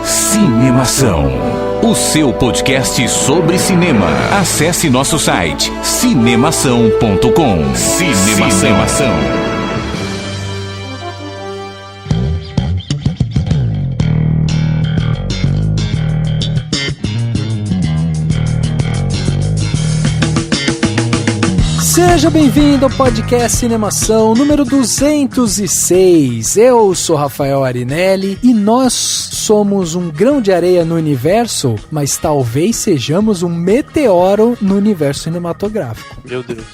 Cinemação, o seu podcast sobre cinema. Acesse nosso site cinemação.com. Cinemação. Seja bem-vindo ao podcast Cinemação número 206. Eu sou Rafael Arinelli e nós somos um grão de areia no universo, mas talvez sejamos um meteoro no universo cinematográfico. Meu Deus,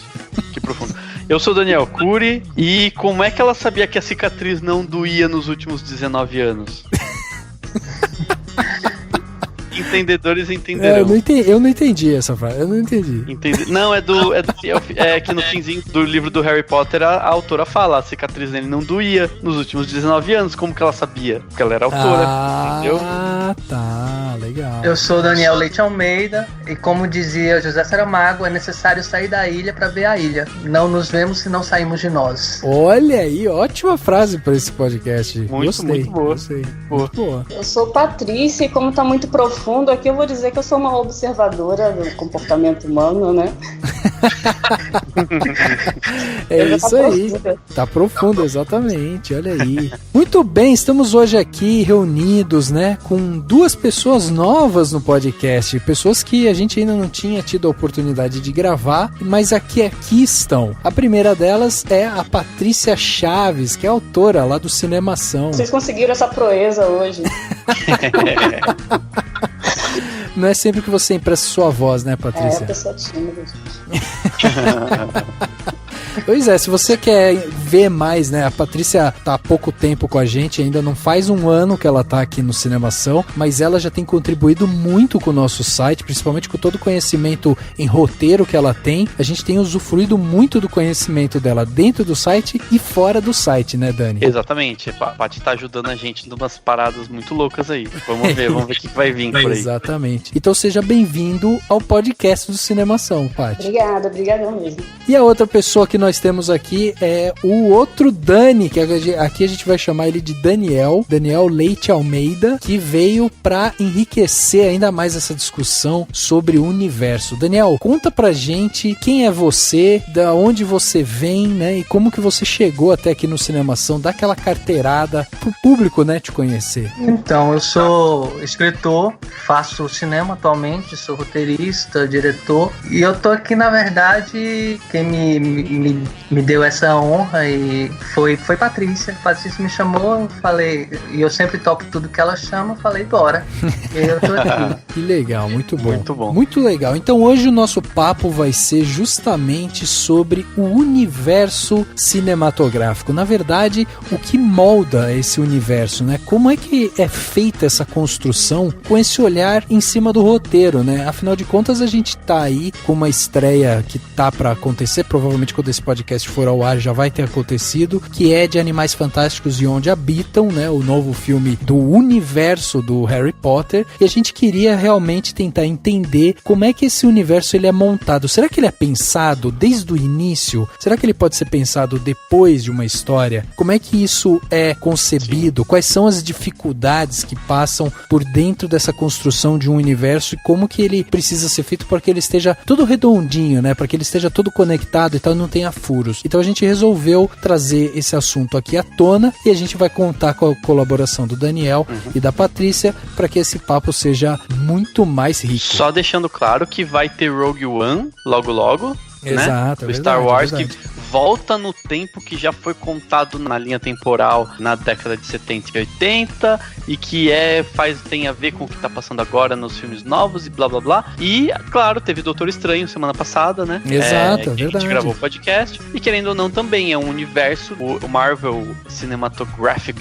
que profundo. Eu sou Daniel Cury e como é que ela sabia que a cicatriz não doía nos últimos 19 anos? Entendedores entenderão. Eu não entendi essa frase, eu não entendi. Não, é que no finzinho do livro do Harry Potter a autora fala, a cicatriz dele não doía nos últimos 19 anos, como que ela sabia? Porque ela era autora, entendeu? Ah, tá, legal. Eu sou Daniel Leite Almeida e como dizia José Saramago, é necessário sair da ilha para ver a ilha. Não nos vemos se não saímos de nós. Olha aí, ótima frase para esse podcast. Muito boa. Gostei. Muito boa. Eu sou Patrícia e como tá muito profundo aqui, eu vou dizer que eu sou uma observadora do comportamento humano, né? É isso aí. Tá profundo, exatamente. Olha aí. Muito bem, estamos hoje aqui reunidos, né, com duas pessoas novas no podcast, pessoas que a gente ainda não tinha tido a oportunidade de gravar, mas aqui estão. A primeira delas é a Patrícia Chaves, que é autora lá do Cinemação. Vocês conseguiram essa proeza hoje. Não é sempre que você empresta sua voz, né, Patrícia? É, pessoa tímida. Pois é, se você quer ver mais, né, a Patrícia tá há pouco tempo com a gente, ainda não faz um ano que ela tá aqui no Cinemação, mas ela já tem contribuído muito com o nosso site, principalmente com todo o conhecimento em roteiro que ela tem. A gente tem usufruído muito do conhecimento dela dentro do site e fora do site, né, Dani? Exatamente, a Paty tá ajudando a gente em umas paradas muito loucas aí. Vamos ver o que vai vir por aí. Exatamente. Então seja bem-vindo ao podcast do Cinemação, Paty. Obrigadão mesmo. E a outra pessoa que nós temos aqui é o outro Dani, que aqui a gente vai chamar ele de Daniel Leite Almeida, que veio pra enriquecer ainda mais essa discussão sobre o universo. Daniel, conta pra gente quem é você, da onde você vem, né, e como que você chegou até aqui no Cinemação, dá aquela carteirada pro público, né, te conhecer. Então, eu sou escritor, faço cinema atualmente, sou roteirista, diretor, e eu tô aqui, na verdade, quem me deu essa honra e foi Patrícia. Patrícia me chamou, falei, e eu sempre topo tudo que ela chama, falei, bora. E eu tô aqui. Que legal, muito bom. Muito bom. Muito legal. Então hoje o nosso papo vai ser justamente sobre o universo cinematográfico. Na verdade, o que molda esse universo, né? Como é que é feita essa construção com esse olhar em cima do roteiro, né? Afinal de contas, a gente tá aí com uma estreia que tá pra acontecer, provavelmente quando esse podcast for ao ar já vai ter acontecido, que é de Animais Fantásticos e Onde Habitam, né, o novo filme do universo do Harry Potter, e a gente queria realmente tentar entender como é que esse universo ele é montado. Será que ele é pensado desde o início? Será que ele pode ser pensado depois de uma história? Como é que isso é concebido? Sim. Quais são as dificuldades que passam por dentro dessa construção de um universo e como que ele precisa ser feito para que ele esteja todo redondinho, né, para que ele esteja todo conectado e tal, não tenha furos. Então a gente resolveu trazer esse assunto aqui à tona e a gente vai contar com a colaboração do Daniel e da Patrícia para que esse papo seja muito mais rico. Só deixando claro que vai ter Rogue One logo, Exato, né? O Star Wars que volta no tempo que já foi contado na linha temporal na década de 70 e 80 e que tem a ver com o que tá passando agora nos filmes novos e blá blá blá. E, claro, teve Doutor Estranho semana passada, né? Exato, que a gente gravou o podcast. E querendo ou não, também é um universo, o Marvel Cinematographic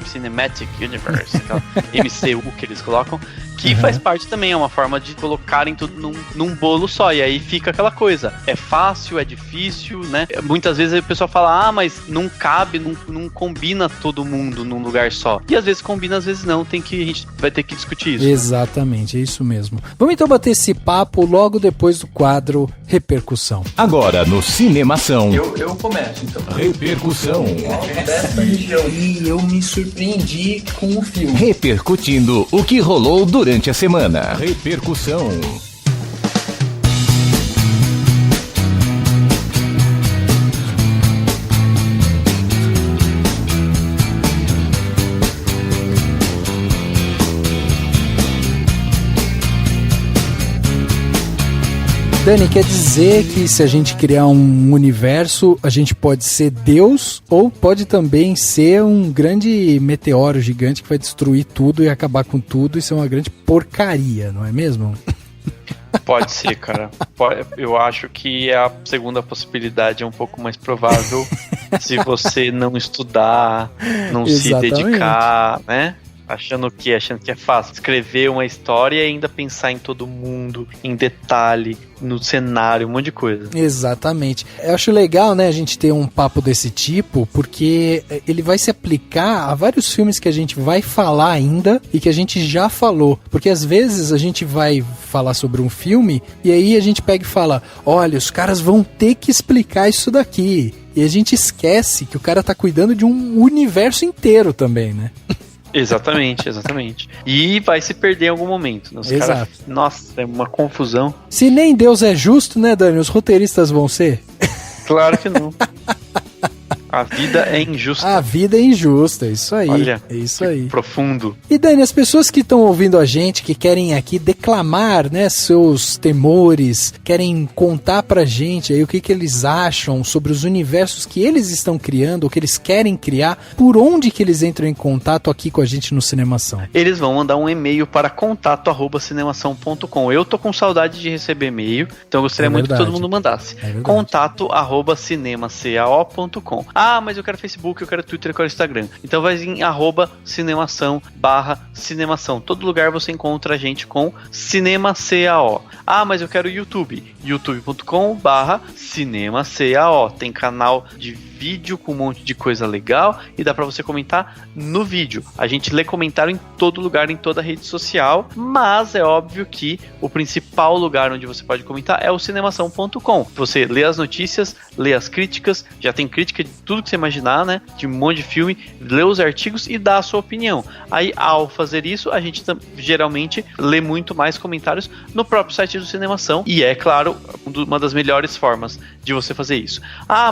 Cinematic Universe, aquela MCU que eles colocam, que faz parte também, é uma forma de colocarem tudo num bolo só. E aí fica aquela coisa, é fácil, é difícil, né? Muitas vezes o pessoal fala, mas não cabe, não combina todo mundo num lugar só. E às vezes combina, às vezes não, a gente vai ter que discutir isso. Exatamente, é isso mesmo. Vamos então bater esse papo logo depois do quadro Repercussão. Agora no Cinemação. Eu começo, então. Repercussão. E eu me surpreendi com o filme. Repercutindo o que rolou durante a semana. Repercussão. Dani, quer dizer que se a gente criar um universo, a gente pode ser Deus ou pode também ser um grande meteoro gigante que vai destruir tudo e acabar com tudo e ser uma grande porcaria, não é mesmo? Pode ser, cara. Eu acho que a segunda possibilidade é um pouco mais provável se você não estudar, não Exatamente. se dedicar, né? Achando que é fácil escrever uma história e ainda pensar em todo mundo, em detalhe, no cenário, um monte de coisa. Exatamente. Eu acho legal, né, a gente ter um papo desse tipo, porque ele vai se aplicar a vários filmes que a gente vai falar ainda e que a gente já falou. Porque às vezes a gente vai falar sobre um filme e aí a gente pega e fala, olha, os caras vão ter que explicar isso daqui. E a gente esquece que o cara tá cuidando de um universo inteiro também, né? Exatamente. E vai se perder em algum momento. Né? Os Exato. caras, nossa, é uma confusão. Se nem Deus é justo, né, Dani? Os roteiristas vão ser? Claro que não. A vida é injusta. A vida é injusta, isso aí. Olha, é isso aí. Profundo. E Dani, as pessoas que estão ouvindo a gente, que querem aqui declamar, né, seus temores, querem contar pra gente aí o que eles acham sobre os universos que eles estão criando, ou que eles querem criar, por onde que eles entram em contato aqui com a gente no Cinemação? Eles vão mandar um e-mail para contato@cinemação.com. Eu tô com saudade de receber e-mail, então eu gostaria muito que todo mundo mandasse. contato@cinemacao.com. Mas eu quero Facebook, eu quero Twitter, eu quero Instagram. Então vai em @cinemação/cinemação. Todo lugar você encontra a gente com CinemaCAO. Mas eu quero YouTube. youtube.com/CinemaCAO. Tem canal de vídeo com um monte de coisa legal e dá pra você comentar no vídeo. A gente lê comentário em todo lugar, em toda rede social, mas é óbvio que o principal lugar onde você pode comentar é o cinemação.com. Você lê as notícias, lê as críticas, já tem crítica de tudo que você imaginar, né? De um monte de filme, lê os artigos e dá a sua opinião. Aí, ao fazer isso, a gente geralmente lê muito mais comentários no próprio site do Cinemação e é, claro, uma das melhores formas de você fazer isso.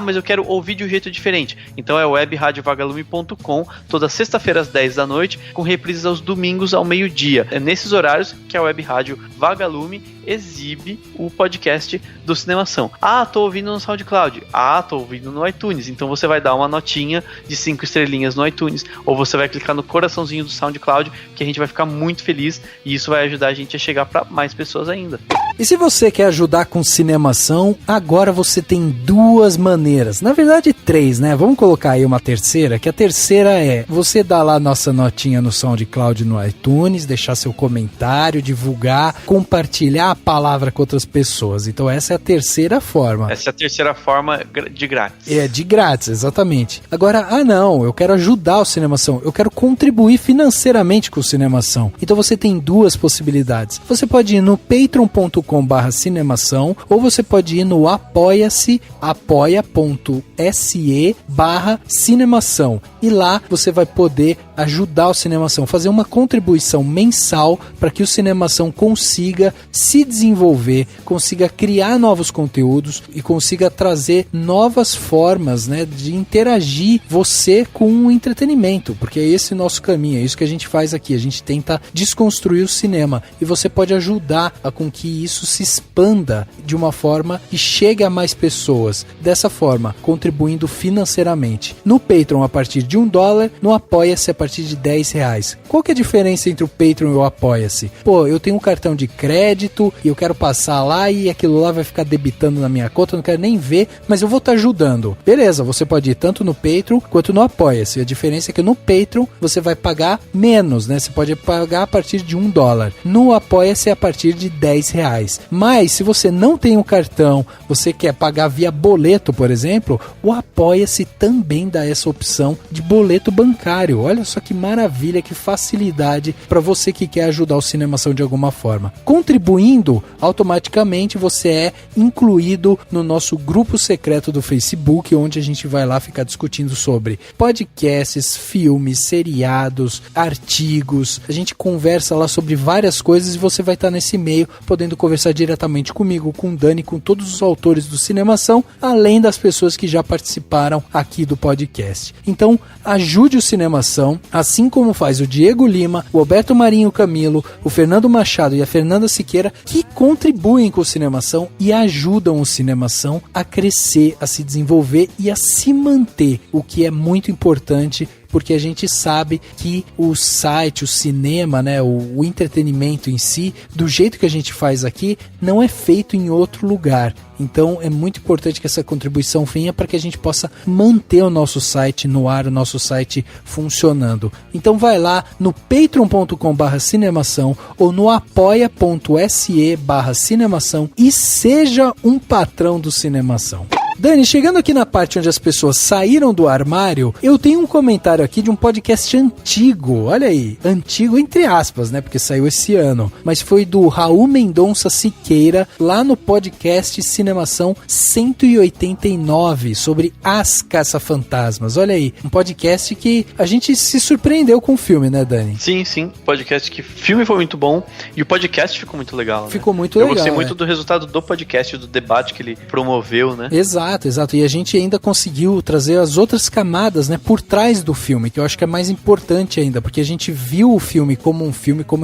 Mas eu quero ouvir de um jeito diferente. Então é webradiovagalume.com, toda sexta-feira às 10 da noite, com reprises aos domingos ao meio-dia. É nesses horários que a Web Rádio Vagalume exibe o podcast do Cinemação. Tô ouvindo no SoundCloud. Tô ouvindo no iTunes. Então você vai dar uma notinha de 5 estrelinhas no iTunes, ou você vai clicar no coraçãozinho do SoundCloud, que a gente vai ficar muito feliz e isso vai ajudar a gente a chegar para mais pessoas ainda. E se você quer ajudar com Cinemação, agora você tem duas maneiras. Na verdade, 3, né? Vamos colocar aí uma terceira, que a terceira é você dar lá nossa notinha no SoundCloud, no iTunes, deixar seu comentário, divulgar, compartilhar a palavra com outras pessoas. Então essa é a terceira forma. Essa é a terceira forma de grátis. É, de grátis, exatamente. Agora, não, eu quero ajudar o Cinemação, eu quero contribuir financeiramente com o Cinemação. Então você tem duas possibilidades. Você pode ir no patreon.com/cinemação ou você pode ir no apoia-se, apoia.se/cinemação. E lá você vai poder ajudar o Cinemação, fazer uma contribuição mensal para que o Cinemação consiga se desenvolver, consiga criar novos conteúdos e consiga trazer novas formas, né, de interagir você com o entretenimento, porque é esse o nosso caminho, é isso que a gente faz aqui, a gente tenta desconstruir o cinema e você pode ajudar a com que isso se expanda de uma forma que chegue a mais pessoas, dessa forma, contribuindo financeiramente. No Patreon, a partir de de $1, no Apoia-se a partir de R$10. Qual que é a diferença entre o Patreon e o Apoia-se? Pô, eu tenho um cartão de crédito e eu quero passar lá e aquilo lá vai ficar debitando na minha conta, eu não quero nem ver, mas eu vou estar ajudando. Beleza, você pode ir tanto no Patreon quanto no Apoia-se. A diferença é que no Patreon você vai pagar menos, né? Você pode pagar a partir de $1. No Apoia-se a partir de R$10. Mas se você não tem um cartão, você quer pagar via boleto, por exemplo, o Apoia-se também dá essa opção de boleto bancário. Olha só que maravilha, que facilidade para você que quer ajudar o Cinemação de alguma forma. Contribuindo, automaticamente você é incluído no nosso grupo secreto do Facebook, onde a gente vai lá ficar discutindo sobre podcasts, filmes, seriados, artigos. A gente conversa lá sobre várias coisas e você vai estar nesse meio podendo conversar diretamente comigo, com o Dani, com todos os autores do Cinemação, além das pessoas que já participaram aqui do podcast. Então, ajude o Cinemação, assim como faz o Diego Lima, o Alberto Marinho Camilo, o Fernando Machado e a Fernanda Siqueira, que contribuem com o Cinemação e ajudam o Cinemação a crescer, a se desenvolver e a se manter, o que é muito importante, porque a gente sabe que o site, o cinema, né, o entretenimento em si, do jeito que a gente faz aqui, não é feito em outro lugar. Então é muito importante que essa contribuição venha para que a gente possa manter o nosso site no ar, o nosso site funcionando. Então vai lá no patreon.com/cinemação ou no apoia.se/cinemação e seja um patrão do Cinemação. Dani, chegando aqui na parte onde as pessoas saíram do armário, eu tenho um comentário aqui de um podcast antigo, olha aí, antigo entre aspas, né, porque saiu esse ano, mas foi do Raul Mendonça Siqueira, lá no podcast Cinemação 189, sobre As Caça-Fantasmas, olha aí, um podcast que a gente se surpreendeu com o filme, né, Dani? Sim, podcast que o filme foi muito bom e o podcast ficou muito legal, né? Ficou muito legal. Eu gostei muito do resultado do podcast, do debate que ele promoveu, né? Exato. E a gente ainda conseguiu trazer as outras camadas, né, por trás do filme, que eu acho que é mais importante ainda, porque a gente viu o filme, como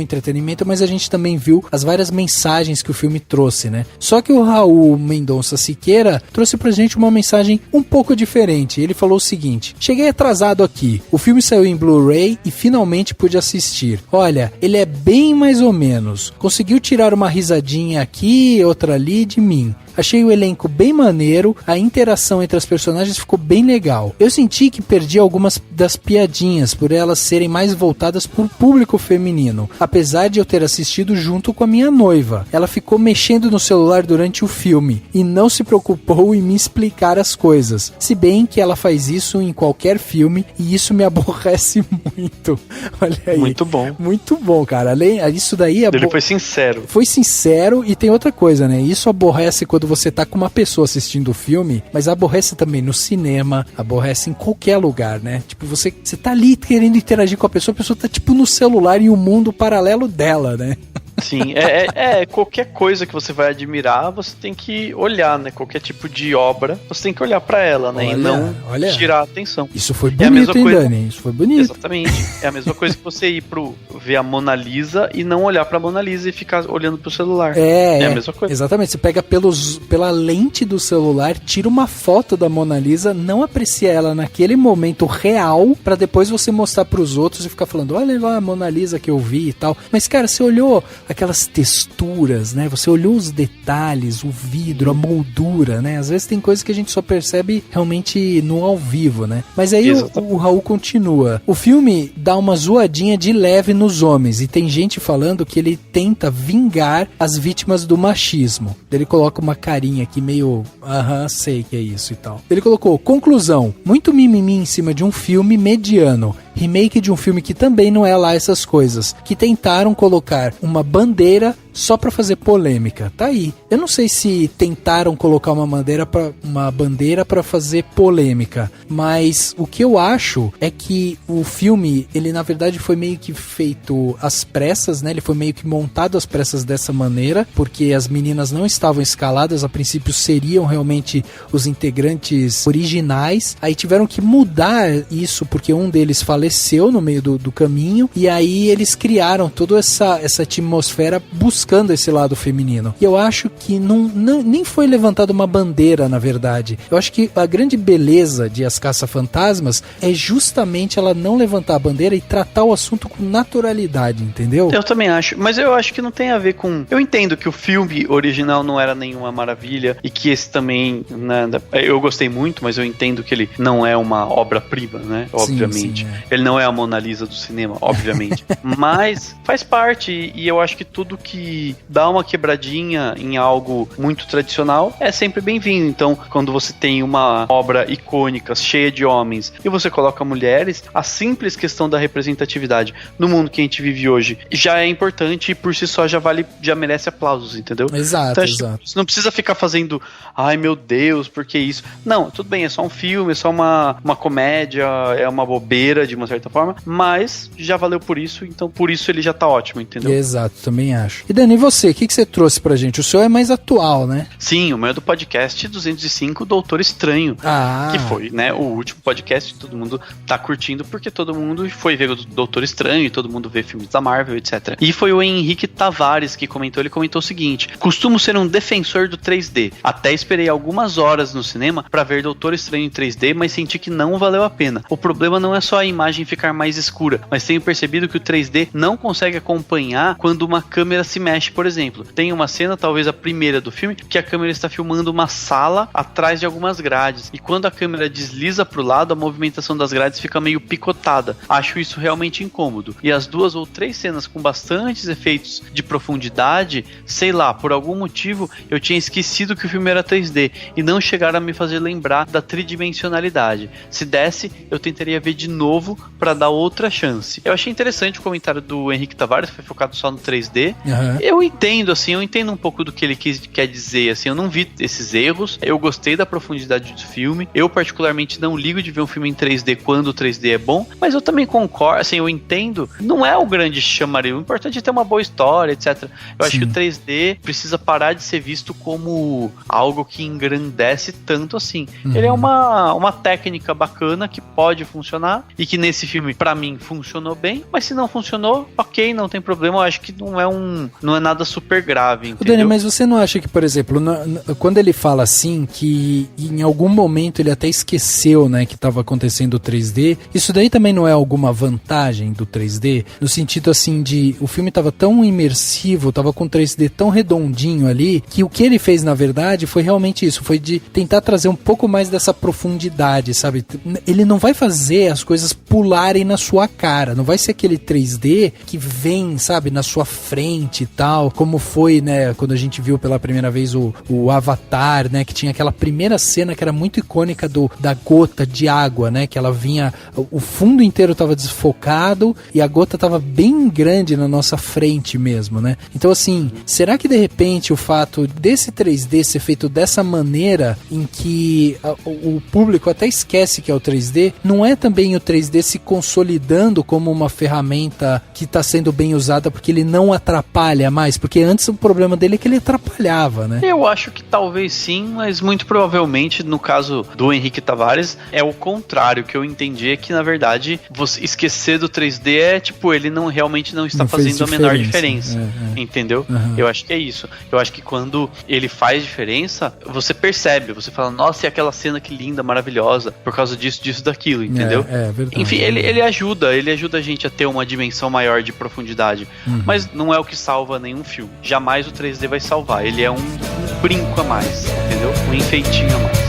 entretenimento, mas a gente também viu as várias mensagens que o filme trouxe, né? Só que o Raul Mendonça Siqueira trouxe pra gente uma mensagem um pouco diferente. Ele falou o seguinte: cheguei atrasado aqui, o filme saiu em Blu-ray e finalmente pude assistir. Olha, ele é bem mais ou menos. Conseguiu tirar uma risadinha aqui, outra ali de mim. Achei o elenco bem maneiro, a interação entre as personagens ficou bem legal. Eu senti que perdi algumas das piadinhas, por elas serem mais voltadas para o público feminino, apesar de eu ter assistido junto com a minha noiva. Ela ficou mexendo no celular durante o filme e não se preocupou em me explicar as coisas, se bem que ela faz isso em qualquer filme e isso me aborrece muito. Olha aí. Muito bom. Muito bom, cara. Além disso daí... Ele foi sincero. Foi sincero e tem outra coisa, né? Isso aborrece quando você tá com uma pessoa assistindo o filme, mas aborrece também no cinema, aborrece em qualquer lugar, né? Tipo, você tá ali querendo interagir com a pessoa tá tipo no celular em um mundo paralelo dela, né? Sim, qualquer coisa que você vai admirar, você tem que olhar, né? Qualquer tipo de obra, você tem que olhar pra ela, né? E não tirar a atenção. Isso foi bonito, hein, Dani? Isso foi bonito. Exatamente. É a mesma coisa que você ir ver a Mona Lisa e não olhar pra Mona Lisa e ficar olhando pro celular. É a mesma coisa. Exatamente. Você pega pela lente do celular, tira uma foto da Mona Lisa, não aprecia ela naquele momento real, pra depois você mostrar pros outros e ficar falando, olha lá a Mona Lisa que eu vi e tal. Mas, cara, você olhou aquelas texturas, né? Você olhou os detalhes, o vidro, a moldura, né? Às vezes tem coisas que a gente só percebe realmente no ao vivo, né? Mas aí o Raul continua. O filme dá uma zoadinha de leve nos homens e tem gente falando que ele tenta vingar as vítimas do machismo. Ele coloca uma carinha aqui meio, sei que é isso e tal. Ele colocou, conclusão, muito mimimi em cima de um filme mediano. Remake de um filme que também não é lá essas coisas, que tentaram colocar uma bandeira só pra fazer polêmica. Tá aí. Eu não sei se tentaram colocar uma bandeira pra fazer polêmica, mas o que eu acho é que o filme, ele na verdade foi meio que feito às pressas, né? Ele foi meio que montado às pressas dessa maneira, porque as meninas não estavam escaladas, a princípio seriam realmente os integrantes originais, aí tiveram que mudar isso porque um deles faleceu no meio do caminho, e aí eles criaram toda essa atmosfera buscando buscando esse lado feminino. E eu acho que nem foi levantada uma bandeira, na verdade. Eu acho que a grande beleza de As Caça-Fantasmas é justamente ela não levantar a bandeira e tratar o assunto com naturalidade, entendeu? Eu também acho, mas eu acho que não tem a ver com... Eu entendo que o filme original não era nenhuma maravilha e que esse também, né, eu gostei muito, mas eu entendo que ele não é uma obra-prima, né? Obviamente. Sim, Ele não é a Mona Lisa do cinema, obviamente. Mas faz parte, e eu acho que tudo que dá uma quebradinha em algo muito tradicional é sempre bem-vindo. Então, quando você tem uma obra icônica, cheia de homens, e você coloca mulheres, a simples questão da representatividade no mundo que a gente vive hoje já é importante e por si só já merece aplausos, entendeu? Exato, então, exato. Você não precisa ficar fazendo, ai meu Deus, por que isso? Não, tudo bem, é só um filme, é só uma comédia, é uma bobeira de uma certa forma, mas já valeu por isso, então por isso ele já tá ótimo, entendeu? Exato, também acho. E Dani, e você? O que você trouxe pra gente? O seu é mais atual, né? Sim, o meu é do podcast 205, Doutor Estranho, que foi, né, o último podcast que todo mundo tá curtindo, porque todo mundo foi ver o Doutor Estranho e todo mundo vê filmes da Marvel, etc. E foi o Henrique Tavares que comentou, ele comentou o seguinte: costumo ser um defensor do 3D, até esperei algumas horas no cinema pra ver Doutor Estranho em 3D, mas senti que não valeu a pena. O problema não é só a imagem ficar mais escura, mas tenho percebido que o 3D não consegue acompanhar quando uma câmera se mexe, por exemplo. Tem uma cena, talvez a primeira do filme, que a câmera está filmando uma sala atrás de algumas grades, e quando a câmera desliza pro lado, a movimentação das grades fica meio picotada. Acho isso realmente incômodo. E as 2 ou 3 cenas com bastantes efeitos de profundidade, sei lá, por algum motivo eu tinha esquecido que o filme era 3D e não chegaram a me fazer lembrar da tridimensionalidade. Se desse, eu tentaria ver de novo para dar outra chance. Eu achei interessante o comentário do Henrique Tavares, que foi focado só no 3D. Eu entendo um pouco do que ele quer dizer, assim, eu não vi esses erros, eu gostei da profundidade do filme, eu particularmente não ligo de ver um filme em 3D quando o 3D é bom, mas eu também concordo, assim, eu entendo, não é o grande chamario, o importante é ter uma boa história, etc. Eu acho que o 3D precisa parar de ser visto como algo que engrandece tanto assim. Ele é uma técnica bacana que pode funcionar e que nesse filme, pra mim, funcionou bem, mas se não funcionou, ok, não tem problema, eu acho que não é nada super grave, entendeu? Dani, mas você não acha que, por exemplo, quando ele fala assim, que em algum momento ele até esqueceu, né, que estava acontecendo o 3D, isso daí também não é alguma vantagem do 3D? No sentido, assim, de o filme estava tão imersivo, estava com 3D tão redondinho ali, que o que ele fez, na verdade, foi realmente isso, foi de tentar trazer um pouco mais dessa profundidade, sabe? Ele não vai fazer as coisas pularem na sua cara, não vai ser aquele 3D que vem, sabe, na sua frente e tal, como foi, né, quando a gente viu pela primeira vez o Avatar, né, que tinha aquela primeira cena que era muito icônica da gota de água, né, que ela vinha, o fundo inteiro tava desfocado e a gota tava bem grande na nossa frente mesmo, né? Então, assim, será que de repente o fato desse 3D ser feito dessa maneira em que o público até esquece que é o 3D, não é também o 3D se consolidando como uma ferramenta que está sendo bem usada porque ele não atrapalha mais? Porque antes o problema dele é que ele atrapalhava, né? Eu acho que talvez sim, mas muito provavelmente no caso do Henrique Tavares é o contrário, que eu entendi é que na verdade você esquecer do 3D é tipo, ele realmente não está fazendo a menor diferença, entendeu? Eu acho que é isso. Eu acho que quando ele faz diferença, você percebe, você fala, nossa, e aquela cena que linda, maravilhosa, por causa disso, daquilo, entendeu? É verdade. Enfim, ele ajuda a gente a ter uma dimensão maior de profundidade, mas não é o que salva nenhum filme. Jamais o 3D vai salvar, ele é um brinco a mais, entendeu? Um enfeitinho a mais.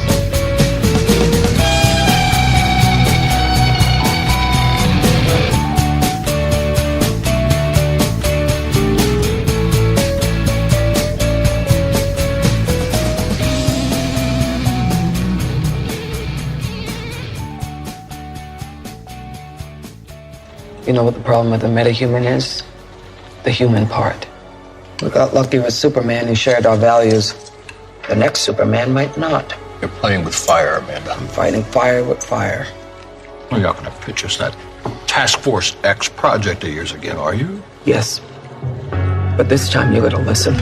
You know what the problem with the metahuman is? The human part. We got lucky with Superman who shared our values. The next Superman might not. You're playing with fire, Amanda. I'm fighting fire with fire. Well, you're not going to pitch us that Task Force X project of yours again, are you? Yes. But this time you gotta listen.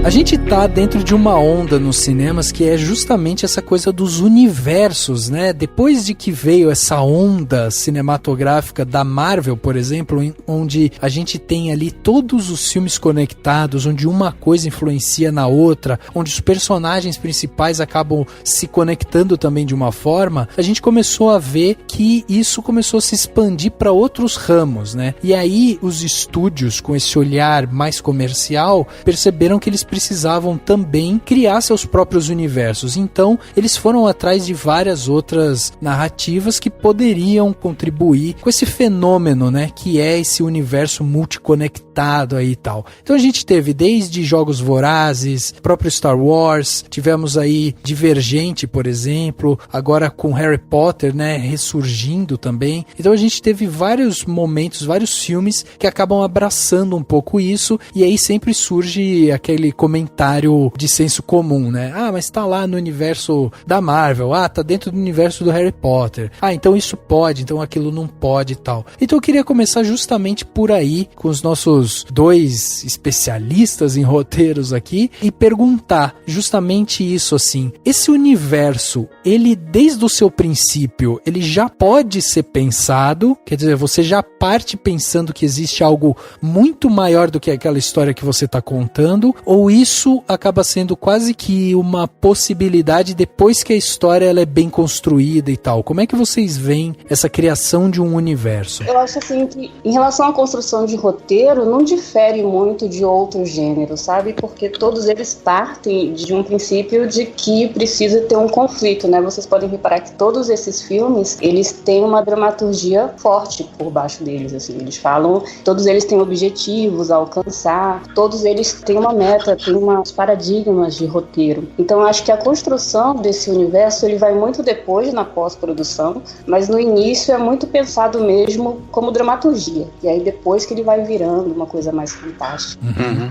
A gente tá dentro de uma onda nos cinemas que é justamente essa coisa dos universos, né? Depois de que veio essa onda cinematográfica da Marvel, por exemplo, onde a gente tem ali todos os filmes conectados, onde uma coisa influencia na outra, onde os personagens principais acabam se conectando também de uma forma, a gente começou a ver que isso começou a se expandir para outros ramos, né? E aí os estúdios, com esse olhar mais comercial, perceberam que eles precisavam também criar seus próprios universos. Então, eles foram atrás de várias outras narrativas que poderiam contribuir com esse fenômeno, né, que é esse universo multiconectado aí e tal. Então a gente teve desde Jogos Vorazes, próprio Star Wars, tivemos aí Divergente, por exemplo, agora com Harry Potter, né, ressurgindo também. Então a gente teve vários momentos, vários filmes que acabam abraçando um pouco isso, e aí sempre surge aquele comentário de senso comum, né? Ah, mas tá lá no universo da Marvel, ah, tá dentro do universo do Harry Potter, ah, então isso pode, então aquilo não pode e tal. Então eu queria começar justamente por aí, com os nossos dois especialistas em roteiros aqui, e perguntar justamente isso, assim, esse universo, ele desde o seu princípio, ele já pode ser pensado, quer dizer, você já parte pensando que existe algo muito maior do que aquela história que você tá contando, ou isso acaba sendo quase que uma possibilidade depois que a história ela é bem construída e tal? Como é que vocês veem essa criação de um universo? Eu acho assim que em relação à construção de roteiro não difere muito de outros gêneros, sabe? Porque todos eles partem de um princípio de que precisa ter um conflito, né? Vocês podem reparar que todos esses filmes, eles têm uma dramaturgia forte por baixo deles, assim. Eles falam, todos eles têm objetivos a alcançar, todos eles têm uma meta, têm uns paradigmas de roteiro. Então eu acho que a construção desse universo, ele vai muito depois na pós-produção, mas no início é muito pensado mesmo como dramaturgia. E aí depois que ele vai virando uma coisa mais fantástica. Uhum.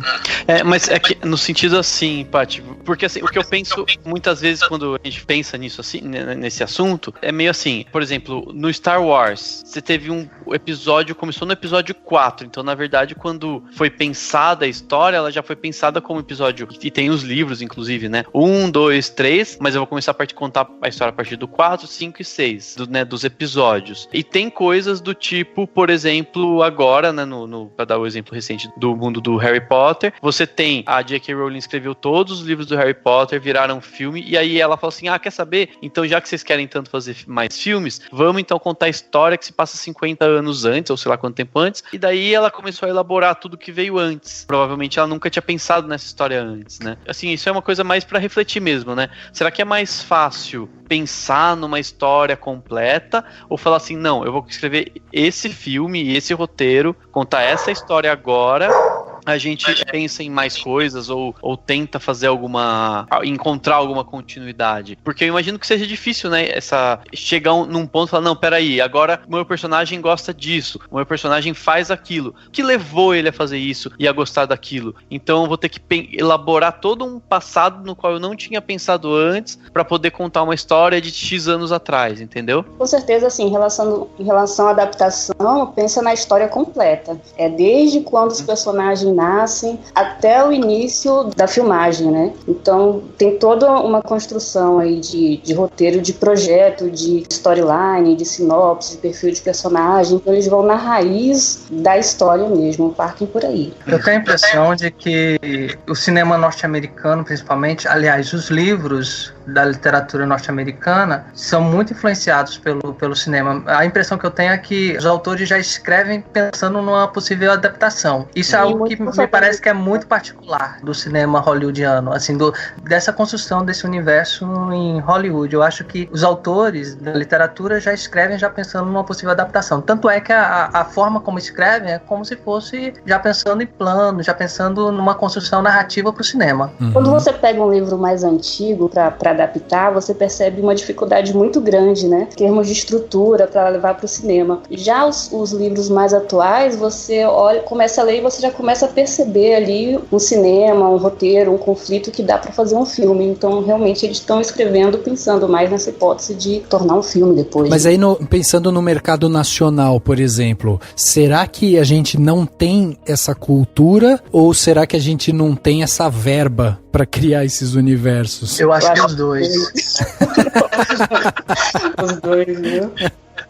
Mas é que no sentido assim, Paty, porque assim, o que eu penso muitas vezes quando a gente pensa nisso assim, nesse assunto, é meio assim, por exemplo, no Star Wars, você teve um episódio, começou no episódio 4, então na verdade quando foi pensada a história, ela já foi pensada como episódio, e tem os livros inclusive, né, 1, 2, 3, mas eu vou começar a contar a história a partir do 4, 5 e 6, dos episódios. E tem coisas do tipo, por exemplo, agora, né, pra dar o exemplo recente do mundo do Harry Potter, você tem a J.K. Rowling escreveu todos os livros do Harry Potter, viraram filme, e aí ela falou assim, quer saber? Então já que vocês querem tanto fazer mais filmes, vamos então contar a história que se passa 50 anos antes, ou sei lá quanto tempo antes, e daí ela começou a elaborar tudo que veio antes. Provavelmente ela nunca tinha pensado nessa história antes, né? Assim, isso é uma coisa mais pra refletir mesmo, né? Será que é mais fácil pensar numa história completa, ou falar assim, não, eu vou escrever esse filme, esse roteiro, contar essa história agora, a gente pensa em mais coisas ou tenta fazer encontrar alguma continuidade, porque eu imagino que seja difícil, né, chegar num ponto e falar, não, peraí, agora o meu personagem gosta disso, o meu personagem faz aquilo, o que levou ele a fazer isso e a gostar daquilo, então eu vou ter que elaborar todo um passado no qual eu não tinha pensado antes para poder contar uma história de X anos atrás, entendeu? Com certeza, assim, em relação à adaptação, pensa na história completa, desde quando os personagens nascem até o início da filmagem, né? Então tem toda uma construção aí de roteiro, de projeto, de storyline, de sinopse, de perfil de personagem. Então eles vão na raiz da história mesmo, partem por aí. Eu tenho a impressão de que o cinema norte-americano, principalmente, aliás, os livros da literatura norte-americana são muito influenciados pelo cinema. A impressão que eu tenho é que os autores já escrevem pensando numa possível adaptação. Isso é algo que me parece que é muito particular do cinema hollywoodiano, assim, dessa construção desse universo em Hollywood. Eu acho que os autores da literatura já escrevem já pensando numa possível adaptação. Tanto é que a forma como escrevem é como se fosse já pensando em plano, já pensando numa construção narrativa para o cinema. Quando você pega um livro mais antigo para adaptar, você percebe uma dificuldade muito grande, né, em termos de estrutura para levar para o cinema. Já os livros mais atuais, você começa a ler e você já começa perceber ali um cinema, um roteiro, um conflito que dá para fazer um filme. Então, realmente, eles estão escrevendo pensando mais nessa hipótese de tornar um filme depois. Mas aí, pensando no mercado nacional, por exemplo, será que a gente não tem essa cultura ou será que a gente não tem essa verba para criar esses universos? Eu acho que os dois. Os dois, viu?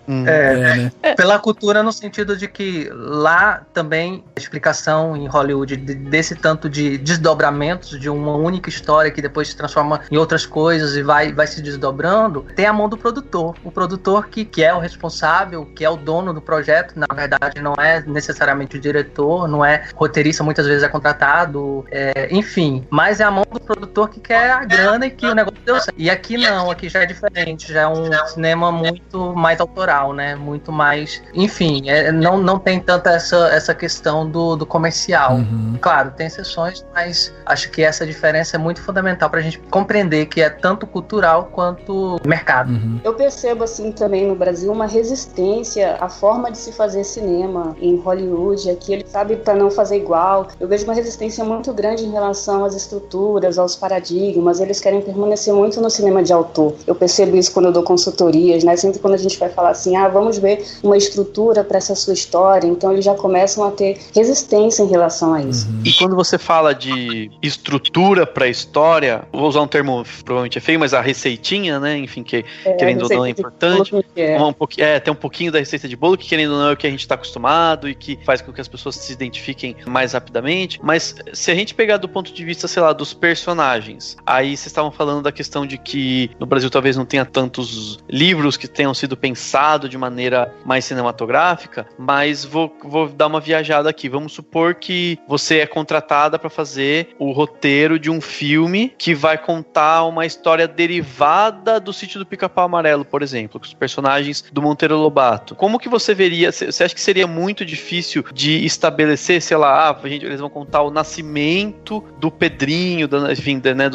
Né? Pela cultura, no sentido de que lá também a explicação em Hollywood desse tanto de desdobramentos de uma única história que depois se transforma em outras coisas e vai se desdobrando, tem a mão do produtor. O produtor que é o responsável, que é o dono do projeto, na verdade não é necessariamente o diretor, não é roteirista, muitas vezes é contratado, enfim, mas é a mão do produtor que quer a grana e que o negócio deu certo. E aqui não, aqui já é diferente, já é um cinema muito mais autoral, né? Muito mais, enfim, não tem tanta essa questão do comercial. Claro, tem exceções, mas acho que essa diferença é muito fundamental pra gente compreender que é tanto cultural quanto mercado. Eu percebo assim também no Brasil uma resistência à forma de se fazer cinema em Hollywood. Aqui ele sabe para não fazer igual. Eu vejo uma resistência muito grande em relação às estruturas, aos paradigmas. Eles querem permanecer muito no cinema de autor. Eu percebo isso quando eu dou consultorias, né? Sempre quando a gente vai falar assim, vamos ver uma estrutura para essa sua história, então eles já começam a ter resistência em relação a isso. E quando você fala de estrutura para a história, vou usar um termo provavelmente é feio, mas a receitinha, né, enfim, que querendo ou não é importante, tem um pouquinho da receita de bolo, que querendo ou não é o que a gente está acostumado e que faz com que as pessoas se identifiquem mais rapidamente, mas se a gente pegar do ponto de vista, sei lá, dos personagens, aí vocês estavam falando da questão de que no Brasil talvez não tenha tantos livros que tenham sido pensados de maneira mais cinematográfica, mas vou dar uma viajada aqui. Vamos supor que você é contratada para fazer o roteiro de um filme que vai contar uma história derivada do Sítio do Pica-Pau Amarelo, por exemplo, com os personagens do Monteiro Lobato. Como que você veria, você acha que seria muito difícil de estabelecer, sei lá, eles vão contar o nascimento do Pedrinho, enfim, né,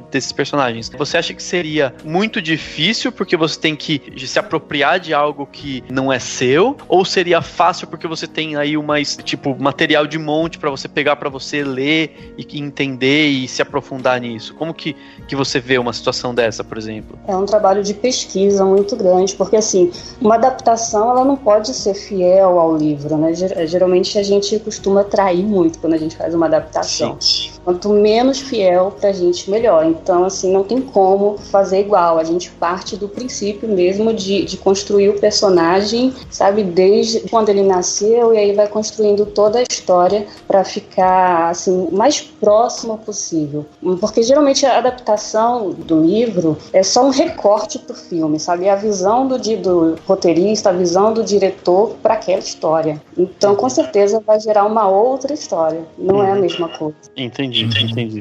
desses personagens. Você acha que seria muito difícil porque você tem que se apropriar de algo que não é seu, ou seria fácil porque você tem aí material de monte para você pegar, para você ler e entender e se aprofundar nisso? Como que você vê uma situação dessa, por exemplo? É um trabalho de pesquisa muito grande, porque assim, uma adaptação ela não pode ser fiel ao livro, né? Geralmente a gente costuma trair muito quando a gente faz uma adaptação. Sim. Quanto menos fiel pra gente, melhor. Então, assim, não tem como fazer igual. A gente parte do princípio mesmo de construir o personagem, sabe, desde quando ele nasceu, e aí vai construindo toda a história para ficar, assim, mais próximo possível. Porque geralmente a adaptação do livro é só um recorte pro filme, sabe? É a visão do roteirista, a visão do diretor para aquela história. Então, com certeza, vai gerar uma outra história. Não é a mesma coisa. Entendi.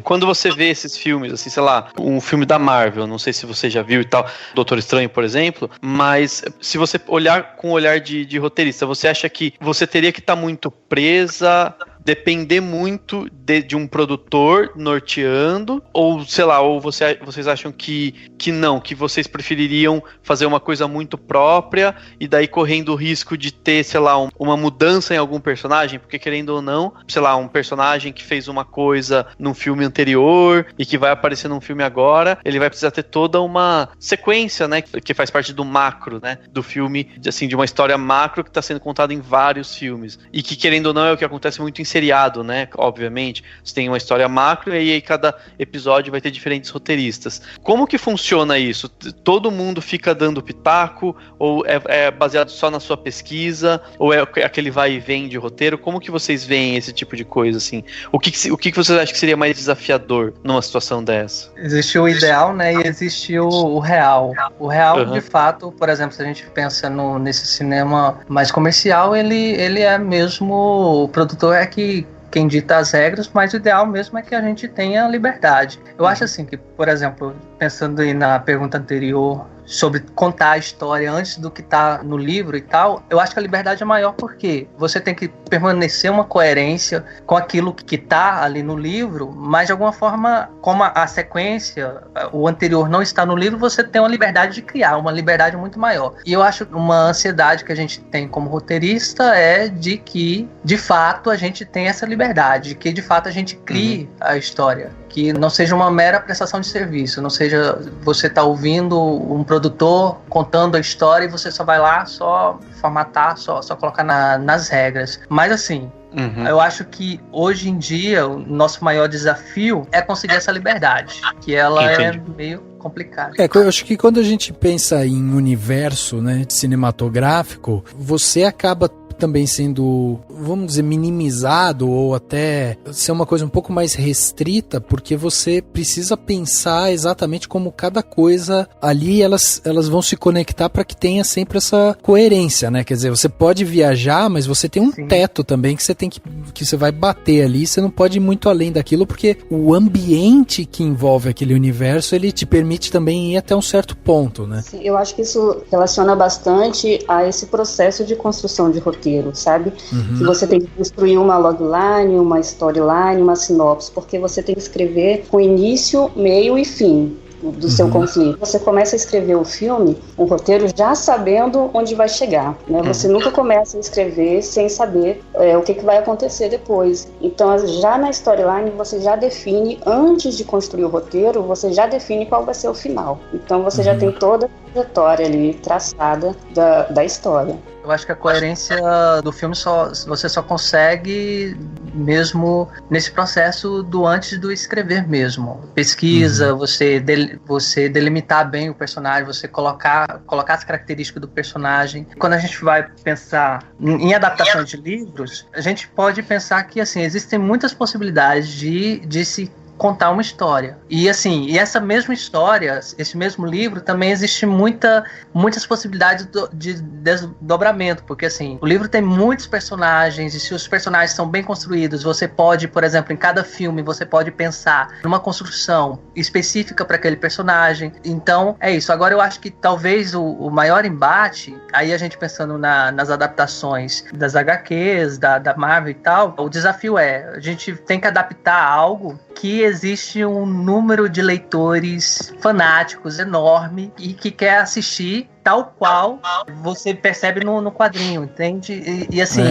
Quando você vê esses filmes, assim, sei lá, um filme da Marvel, não sei se você já viu e tal, Doutor Estranho, por exemplo, mas se você olhar com o olhar de roteirista, você acha que você teria que estar muito presa, depender muito de um produtor norteando, ou sei lá, ou vocês acham que não, que vocês prefeririam fazer uma coisa muito própria e daí correndo o risco de ter, sei lá, uma mudança em algum personagem, porque querendo ou não, sei lá, um personagem que fez uma coisa num filme anterior e que vai aparecer num filme agora, ele vai precisar ter toda uma sequência, né, que faz parte do macro, né, do filme, assim, de uma história macro que está sendo contada em vários filmes, e que querendo ou não é o que acontece muito em seriado, né? Obviamente, você tem uma história macro e aí cada episódio vai ter diferentes roteiristas. Como que funciona isso? Todo mundo fica dando pitaco? Ou é baseado só na sua pesquisa? Ou é aquele vai e vem de roteiro? Como que vocês veem esse tipo de coisa, assim? O que vocês acham que seria mais desafiador numa situação dessa? Existe o ideal, né? E existe o real. O real, de fato, por exemplo, se a gente pensa nesse cinema mais comercial, ele é mesmo... O produtor quem dita as regras, mas o ideal mesmo é que a gente tenha liberdade. Eu acho assim que por exemplo, pensando aí na pergunta anterior sobre contar a história antes do que tá no livro e tal, eu acho que a liberdade é maior porque você tem que permanecer uma coerência com aquilo que tá ali no livro, mas de alguma forma, como a sequência, o anterior não está no livro, você tem uma liberdade de criar, uma liberdade muito maior. E eu acho uma ansiedade que a gente tem como roteirista é de que, de fato, a gente tem essa liberdade, de que, de fato, a gente crie a história. Que não seja uma mera prestação de serviço, não seja você tá ouvindo um produtor contando a história e você só vai lá, só formatar, só colocar nas regras. Mas assim, eu acho que hoje em dia o nosso maior desafio é conseguir essa liberdade, que ela é meio complicada. Eu acho que quando a gente pensa em universo, né, cinematográfico, você acaba também sendo, vamos dizer, minimizado ou até ser uma coisa um pouco mais restrita, porque você precisa pensar exatamente como cada coisa ali, elas vão se conectar para que tenha sempre essa coerência, né? Quer dizer, você pode viajar, mas você tem um teto também que você tem que você vai bater ali, você não pode ir muito além daquilo, porque o ambiente que envolve aquele universo, ele te permite também ir até um certo ponto, né? Sim, eu acho que isso relaciona bastante a esse processo de construção de roteiro, sabe? Que você tem que construir uma logline, uma storyline, uma sinopse, porque você tem que escrever com início, meio e fim do seu conflito. Você começa a escrever o filme, o roteiro, já sabendo onde vai chegar, né? Você nunca começa a escrever sem saber o que vai acontecer depois. Então, já na storyline, você já define, antes de construir o roteiro, você já define qual vai ser o final. Então, você já tem toda a trajetória ali traçada da história. Eu acho que a coerência do filme você só consegue mesmo nesse processo do antes do escrever mesmo. Pesquisa, você delimitar bem o personagem, você colocar as características do personagem. Quando a gente vai pensar em adaptações de livros, a gente pode pensar que assim, existem muitas possibilidades de se contar uma história. E assim, e essa mesma história, esse mesmo livro, também existe muitas possibilidades de desdobramento, porque assim, o livro tem muitos personagens, e se os personagens são bem construídos, você pode, por exemplo, em cada filme, você pode pensar numa construção específica para aquele personagem. Então, é isso. Agora eu acho que talvez o maior embate, aí a gente pensando nas adaptações das HQs, da Marvel e tal, o desafio a gente tem que adaptar algo que existe um número de leitores fanáticos enorme e que quer assistir tal qual você percebe no quadrinho, entende? E assim,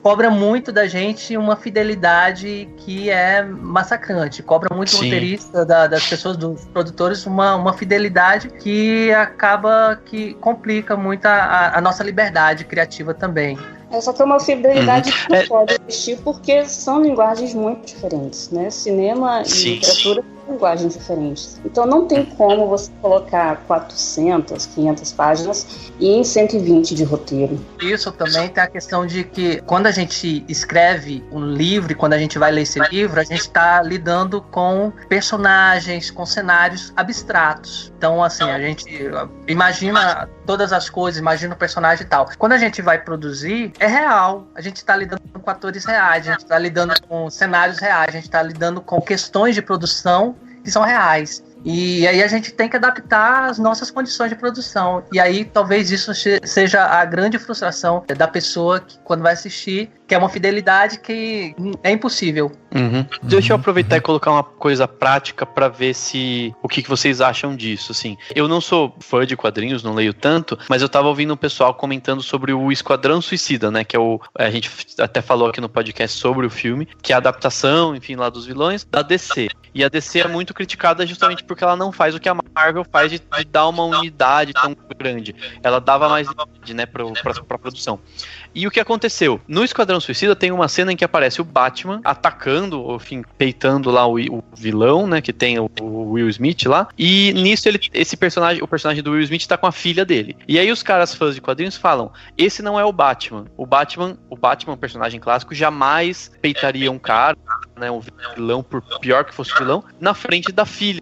cobra muito da gente uma fidelidade que é massacrante. Cobra muito do roteirista, das pessoas, dos produtores, uma fidelidade que acaba que complica muito a nossa liberdade criativa também. Só que é uma fidelidade que não pode existir porque são linguagens muito diferentes, né? Cinema e literatura são linguagens diferentes. Então não tem como você colocar 400, 500 páginas e em 120 de roteiro. Isso também tem a questão de que quando a gente escreve um livro e quando a gente vai ler esse livro, a gente está lidando com personagens, com cenários abstratos. Então, assim, a gente imagina todas as coisas, imagina o personagem e tal. Quando a gente vai produzir, é real. A gente está lidando com atores reais, a gente está lidando com cenários reais, a gente está lidando com questões de produção que são reais. E aí a gente tem que adaptar as nossas condições de produção. E aí talvez isso seja a grande frustração da pessoa que quando vai assistir, que é uma fidelidade que é impossível. Deixa eu aproveitar e colocar uma coisa prática pra ver o que vocês acham disso, assim. Eu não sou fã de quadrinhos, não leio tanto, mas eu tava ouvindo um pessoal comentando sobre o Esquadrão Suicida, né, que é a gente até falou aqui no podcast sobre o filme, que é a adaptação, enfim, lá dos vilões, da DC. E a DC é muito criticada justamente porque ela não faz o que a Marvel faz de dar uma unidade tão grande. Ela dava mais unidade, né, pra produção. E o que aconteceu? No Esquadrão Suicida tem uma cena em que aparece o Batman atacando, enfim, peitando lá o vilão, né, que tem o Will Smith lá. E nisso o personagem do Will Smith tá com a filha dele. E aí os caras fãs de quadrinhos falam, esse não é o Batman. O Batman, personagem clássico, jamais peitaria um cara, né, um vilão, por pior que fosse vilão, na frente da filha,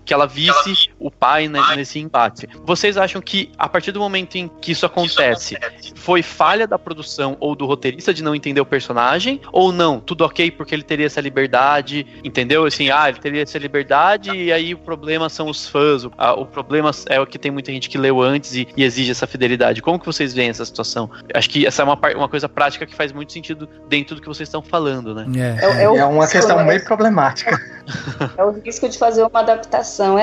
que ela visse o pai, né, nesse embate. Vocês acham que, a partir do momento em que isso acontece, foi falha da produção ou do roteirista de não entender o personagem, ou não, tudo ok porque ele teria essa liberdade, entendeu? Assim, ele teria essa liberdade e aí o problema são os fãs, o problema é o que tem muita gente que leu antes e exige essa fidelidade. Como que vocês veem essa situação? Acho que essa é uma coisa prática que faz muito sentido dentro do que vocês estão falando, né? É uma questão meio problemática. É o risco de fazer uma adaptação,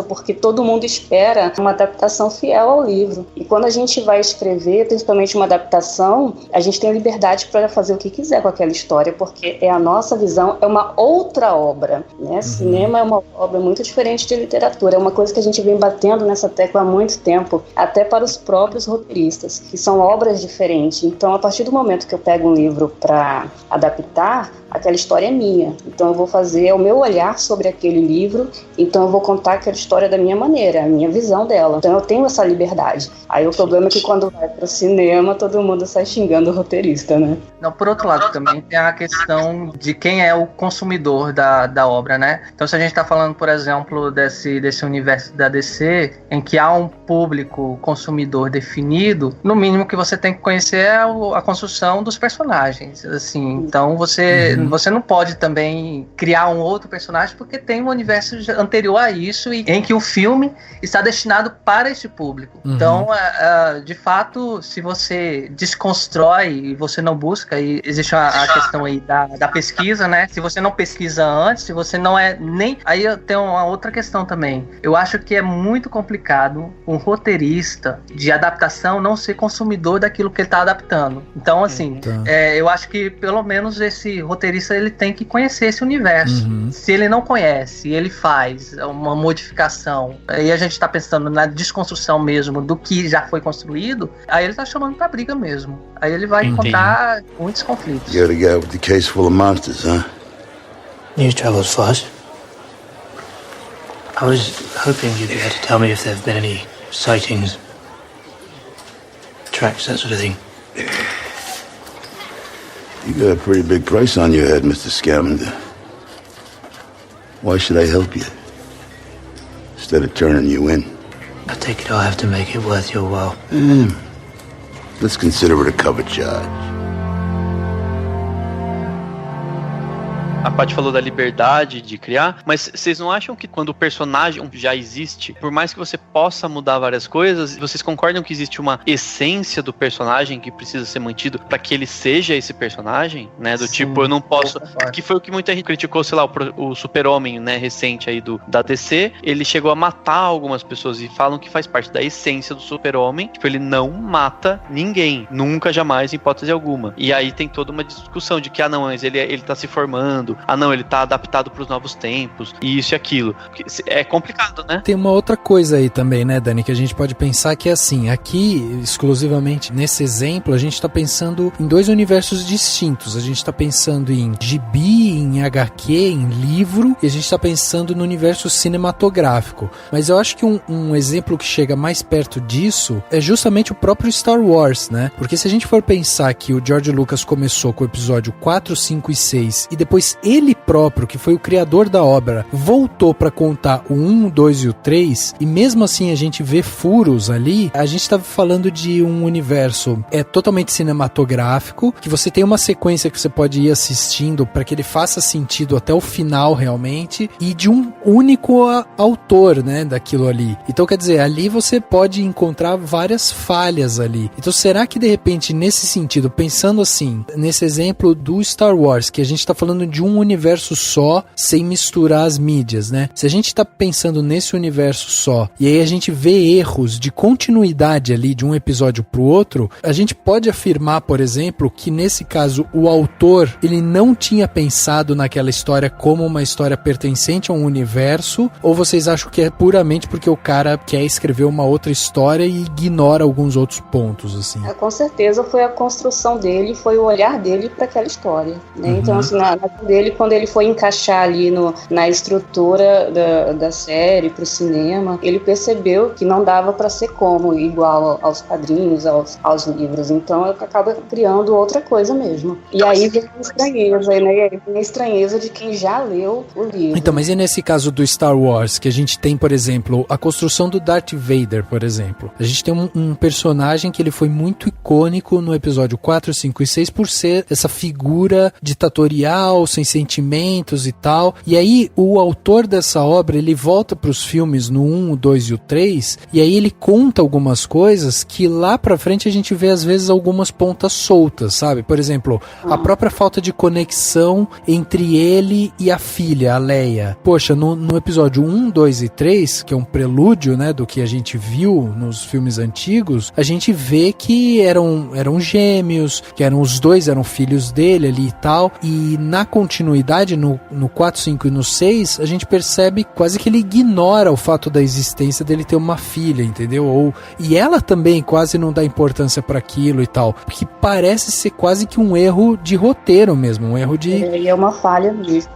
porque todo mundo espera uma adaptação fiel ao livro. E quando a gente vai escrever, principalmente uma adaptação, a gente tem a liberdade para fazer o que quiser com aquela história, porque é a nossa visão, é uma outra obra, né? Cinema é uma obra muito diferente de literatura, é uma coisa que a gente vem batendo nessa tecla há muito tempo, até para os próprios roteiristas, que são obras diferentes. Então, a partir do momento que eu pego um livro para adaptar, aquela história é minha. Então eu vou fazer o meu olhar sobre aquele livro, então eu vou contar aquela história da minha maneira, a minha visão dela. Então eu tenho essa liberdade. Aí o problema é que quando vai pro cinema, todo mundo sai xingando o roteirista, né? Não, por outro lado também tem a questão de quem é o consumidor da obra, né? Então se a gente tá falando, por exemplo, desse universo da DC, em que há um público consumidor definido, no mínimo que você tem que conhecer é a construção dos personagens, assim. Então você não pode também criar um outro personagem porque tem um universo anterior a isso e em que o filme está destinado para esse público. Então, de fato, se você desconstrói e você não busca, e existe a questão aí da pesquisa, né? Se você não pesquisa antes, se você não é nem... Aí eu tenho uma outra questão também. Eu acho que é muito complicado um roteirista de adaptação não ser consumidor daquilo que ele está adaptando. Então, assim, eu acho que pelo menos esse roteirista ele tem que conhecer esse universo. Se ele não conhece, ele faz uma modificação, aí a gente está pensando na desconstrução mesmo do que já foi construído, aí ele está chamando pra briga mesmo. Aí ele vai contar muitos conflitos. You got a guy with the case full of monsters, huh? News travels fast. I was hoping you'd be able to tell me if there have been any sightings, tracks, that sort of thing. You got a pretty big price on your head, Mr. Scamander. Why should I help you? Instead of turning you in. I take it I'll have to make it worth your while. Let's consider it a covered charge. A Paty falou da liberdade de criar, mas vocês não acham que quando o personagem já existe, por mais que você possa mudar várias coisas, vocês concordam que existe uma essência do personagem que precisa ser mantido para que ele seja esse personagem, né? Do tipo, eu não posso... Que foi o que muita gente criticou, sei lá, o Super-Homem, né, recente aí da DC, ele chegou a matar algumas pessoas e falam que faz parte da essência do Super-Homem, tipo, ele não mata ninguém, nunca, jamais, em hipótese alguma. E aí tem toda uma discussão de que, não, mas ele tá se formando, não, ele tá adaptado pros novos tempos, e isso e aquilo. É complicado, né? Tem uma outra coisa aí também, né, Dani, que a gente pode pensar que é assim, aqui, exclusivamente nesse exemplo, a gente tá pensando em dois universos distintos. A gente tá pensando em gibi, em HQ, em livro, e a gente tá pensando no universo cinematográfico. Mas eu acho que um exemplo que chega mais perto disso é justamente o próprio Star Wars, né? Porque se a gente for pensar que o George Lucas começou com o episódio 4, 5 e 6, e depois ele próprio, que foi o criador da obra, voltou para contar o 1, o 2 e o 3, e mesmo assim a gente vê furos ali, a gente tá falando de um universo totalmente cinematográfico, que você tem uma sequência que você pode ir assistindo para que ele faça sentido até o final realmente, e de um único autor, né, daquilo ali. Então, quer dizer, ali você pode encontrar várias falhas ali. Então, será que de repente, nesse sentido, pensando assim, nesse exemplo do Star Wars, que a gente tá falando de um universo só, sem misturar as mídias, né? Se a gente tá pensando nesse universo só, e aí a gente vê erros de continuidade ali de um episódio pro outro, a gente pode afirmar, por exemplo, que nesse caso o autor, ele não tinha pensado naquela história como uma história pertencente a um universo, ou vocês acham que é puramente porque o cara quer escrever uma outra história e ignora alguns outros pontos, assim? Com certeza foi a construção dele, foi o olhar dele para aquela história, né? Então, assim, na dele quando ele foi encaixar ali na estrutura da série pro cinema. Ele percebeu que não dava para ser igual aos quadrinhos, aos livros. Então acaba criando outra coisa mesmo. E aí vem a estranheza, né? E aí vem a estranheza de quem já leu o livro. Então, mas e nesse caso do Star Wars, que a gente tem, por exemplo, a construção do Darth Vader, por exemplo. A gente tem um personagem que ele foi muito icônico no episódio 4, 5 e 6 por ser essa figura ditatorial, sem sentimentos e tal. E aí, o autor dessa obra, ele volta pros filmes no 1, o 2 e o 3, e aí ele conta algumas coisas que lá pra frente a gente vê, às vezes, algumas pontas soltas, sabe? Por exemplo, a própria falta de conexão entre ele e a filha, a Leia. Poxa, no episódio 1, 2 e 3, que é um prelúdio, né, do que a gente viu nos filmes antigos, a gente vê que eram gêmeos, que os dois eram filhos dele ali e tal, e na continuidade, no 4, 5 e no 6, a gente percebe quase que ele ignora o fato da existência dele ter uma filha, entendeu? E ela também quase não dá importância para aquilo e tal, porque parece ser quase que um erro de roteiro mesmo, um erro de... É uma falha disso.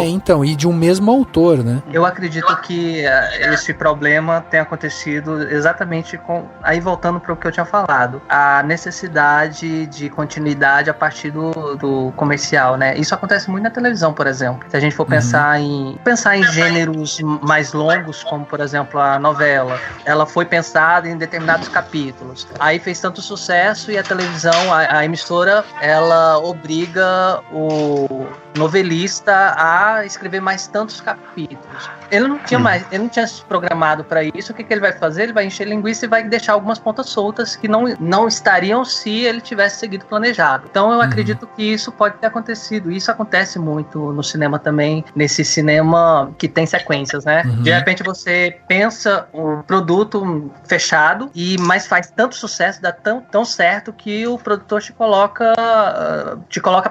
Então, e de um mesmo autor, né? Eu acredito que esse problema tenha acontecido exatamente aí voltando para o que eu tinha falado, a necessidade de continuidade a partir do comercial, né? Isso acontece muito na televisão, por exemplo. Se a gente for pensar em gêneros mais longos, como por exemplo a novela, ela foi pensada em determinados capítulos. Aí fez tanto sucesso e a televisão, a emissora, ela obriga o novelista a escrever mais tantos capítulos. Ele não tinha se programado para isso. O que ele vai fazer? Ele vai encher linguiça e vai deixar algumas pontas soltas que não estariam se ele tivesse seguido planejado. Então eu acredito que isso pode ter acontecido. Isso acontece muito no cinema também, nesse cinema que tem sequências, né? De repente você pensa o produto fechado, mas faz tanto sucesso, dá tão certo que o produtor te coloca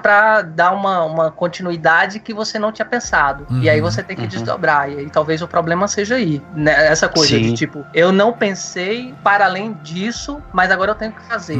para dar uma continuidade que você não tinha pensado. E aí você tem que desdobrar. E aí talvez o problema seja aí, né? Essa coisa de tipo, eu não pensei para além disso, mas agora eu tenho que fazer.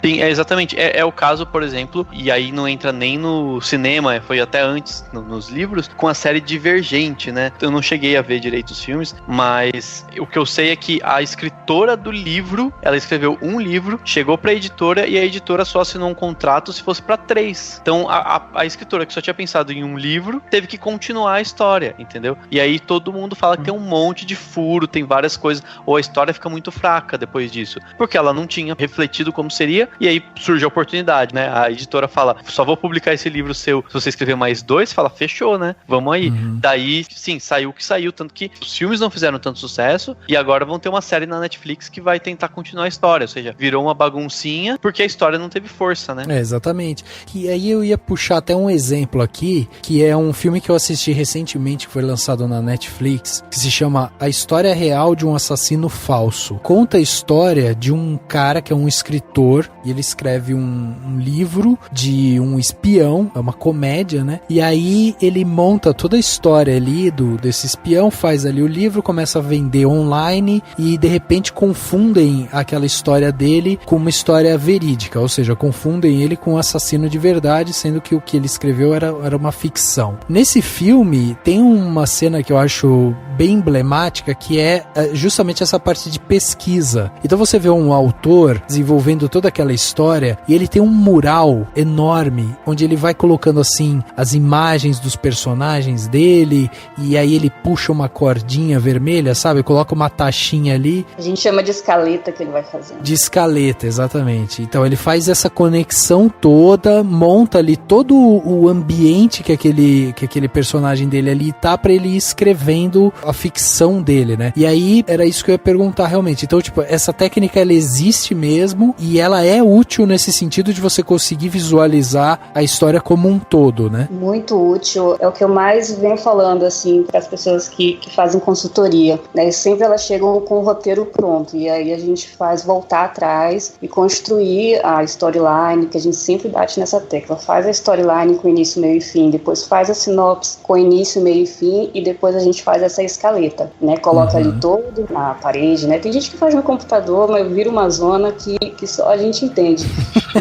Sim, exatamente. É o caso, por exemplo, e aí não entra nem no cinema, foi até antes nos livros, com a série Divergente, né? Eu não cheguei a ver direito os filmes, mas o que eu sei é que a escritora do livro, ela escreveu um livro, chegou pra editora e a editora só assinou um contrato se fosse pra 3. Então a escritora que só tinha pensado em um livro teve que continuar a história, entendeu? E aí todo mundo fala que tem um monte de furo, tem várias coisas, ou a história fica muito fraca depois disso, porque ela não tinha refletido como seria, e aí surge a oportunidade, né? A editora fala, só vou publicar esse livro seu se você escrever mais 2, fala, fechou, né? Vamos aí. Daí, sim, saiu o que saiu, tanto que os filmes não fizeram tanto sucesso, e agora vão ter uma série na Netflix que vai tentar continuar a história, ou seja, virou uma baguncinha, porque a história não teve força, né? Exatamente. E aí eu ia puxar até um exemplo aqui, que é um filme que eu assisti recentemente, que foi lançado na Netflix, que se chama A História Real de um Assassino Falso. Conta a história de um cara que é um escritor, e ele escreve um livro de um espião, é uma comédia, né? E aí ele monta toda a história ali desse espião, faz ali o livro, começa a vender online e de repente confundem aquela história dele com uma história verídica, ou seja, confundem ele com um assassino de verdade, sendo que o que ele escreveu era uma ficção. Nesse filme tem uma cena que eu acho bem emblemática, que é justamente essa parte de pesquisa. Então você vê um autor desenvolvendo toda aquela história e ele tem um mural enorme, onde ele vai colocando assim as imagens dos personagens dele, e aí ele puxa uma cordinha vermelha, sabe? Coloca uma taxinha ali. A gente chama de escaleta que ele vai fazendo. De escaleta, exatamente. Então ele faz essa conexão toda, monta ali todo o ambiente que aquele personagem dele ali tá, pra ele ir escrevendo a ficção dele, né? E aí era isso que eu ia perguntar realmente. Então, tipo, essa técnica ela existe mesmo e ela é útil nesse sentido de você conseguir visualizar a história como um todo, né? Muito útil. É o que eu mais venho falando, assim, para as pessoas que fazem consultoria, né? E sempre elas chegam com o roteiro pronto e aí a gente faz voltar atrás e construir a storyline, que a gente sempre bate nessa tecla. Faz a storyline com início, meio e fim, depois faz a sinopse com início, meio e fim, e depois a gente faz essa escaleta, né? Coloca ali todo na parede, né? Tem gente que faz no computador, mas vira uma zona que só a gente entende.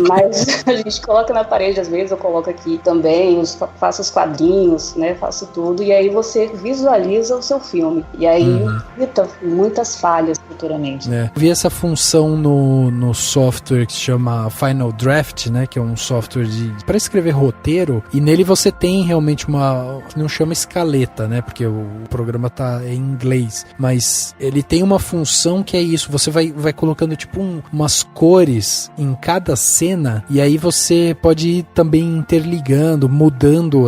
Mas a gente coloca na parede, às vezes eu coloco aqui também, faço os quadrinhos, né? Faço tudo, e aí você visualiza o seu filme. E aí evita muitas falhas futuramente. Vi essa função no software que se chama Final Draft, né? Que é um software para escrever roteiro, e nele você tem realmente não chama escaleta, né? Porque o programa tá em inglês, mas ele tem uma função que é isso, você vai colocando tipo umas cores em cada cena, e aí você pode ir também interligando, mudando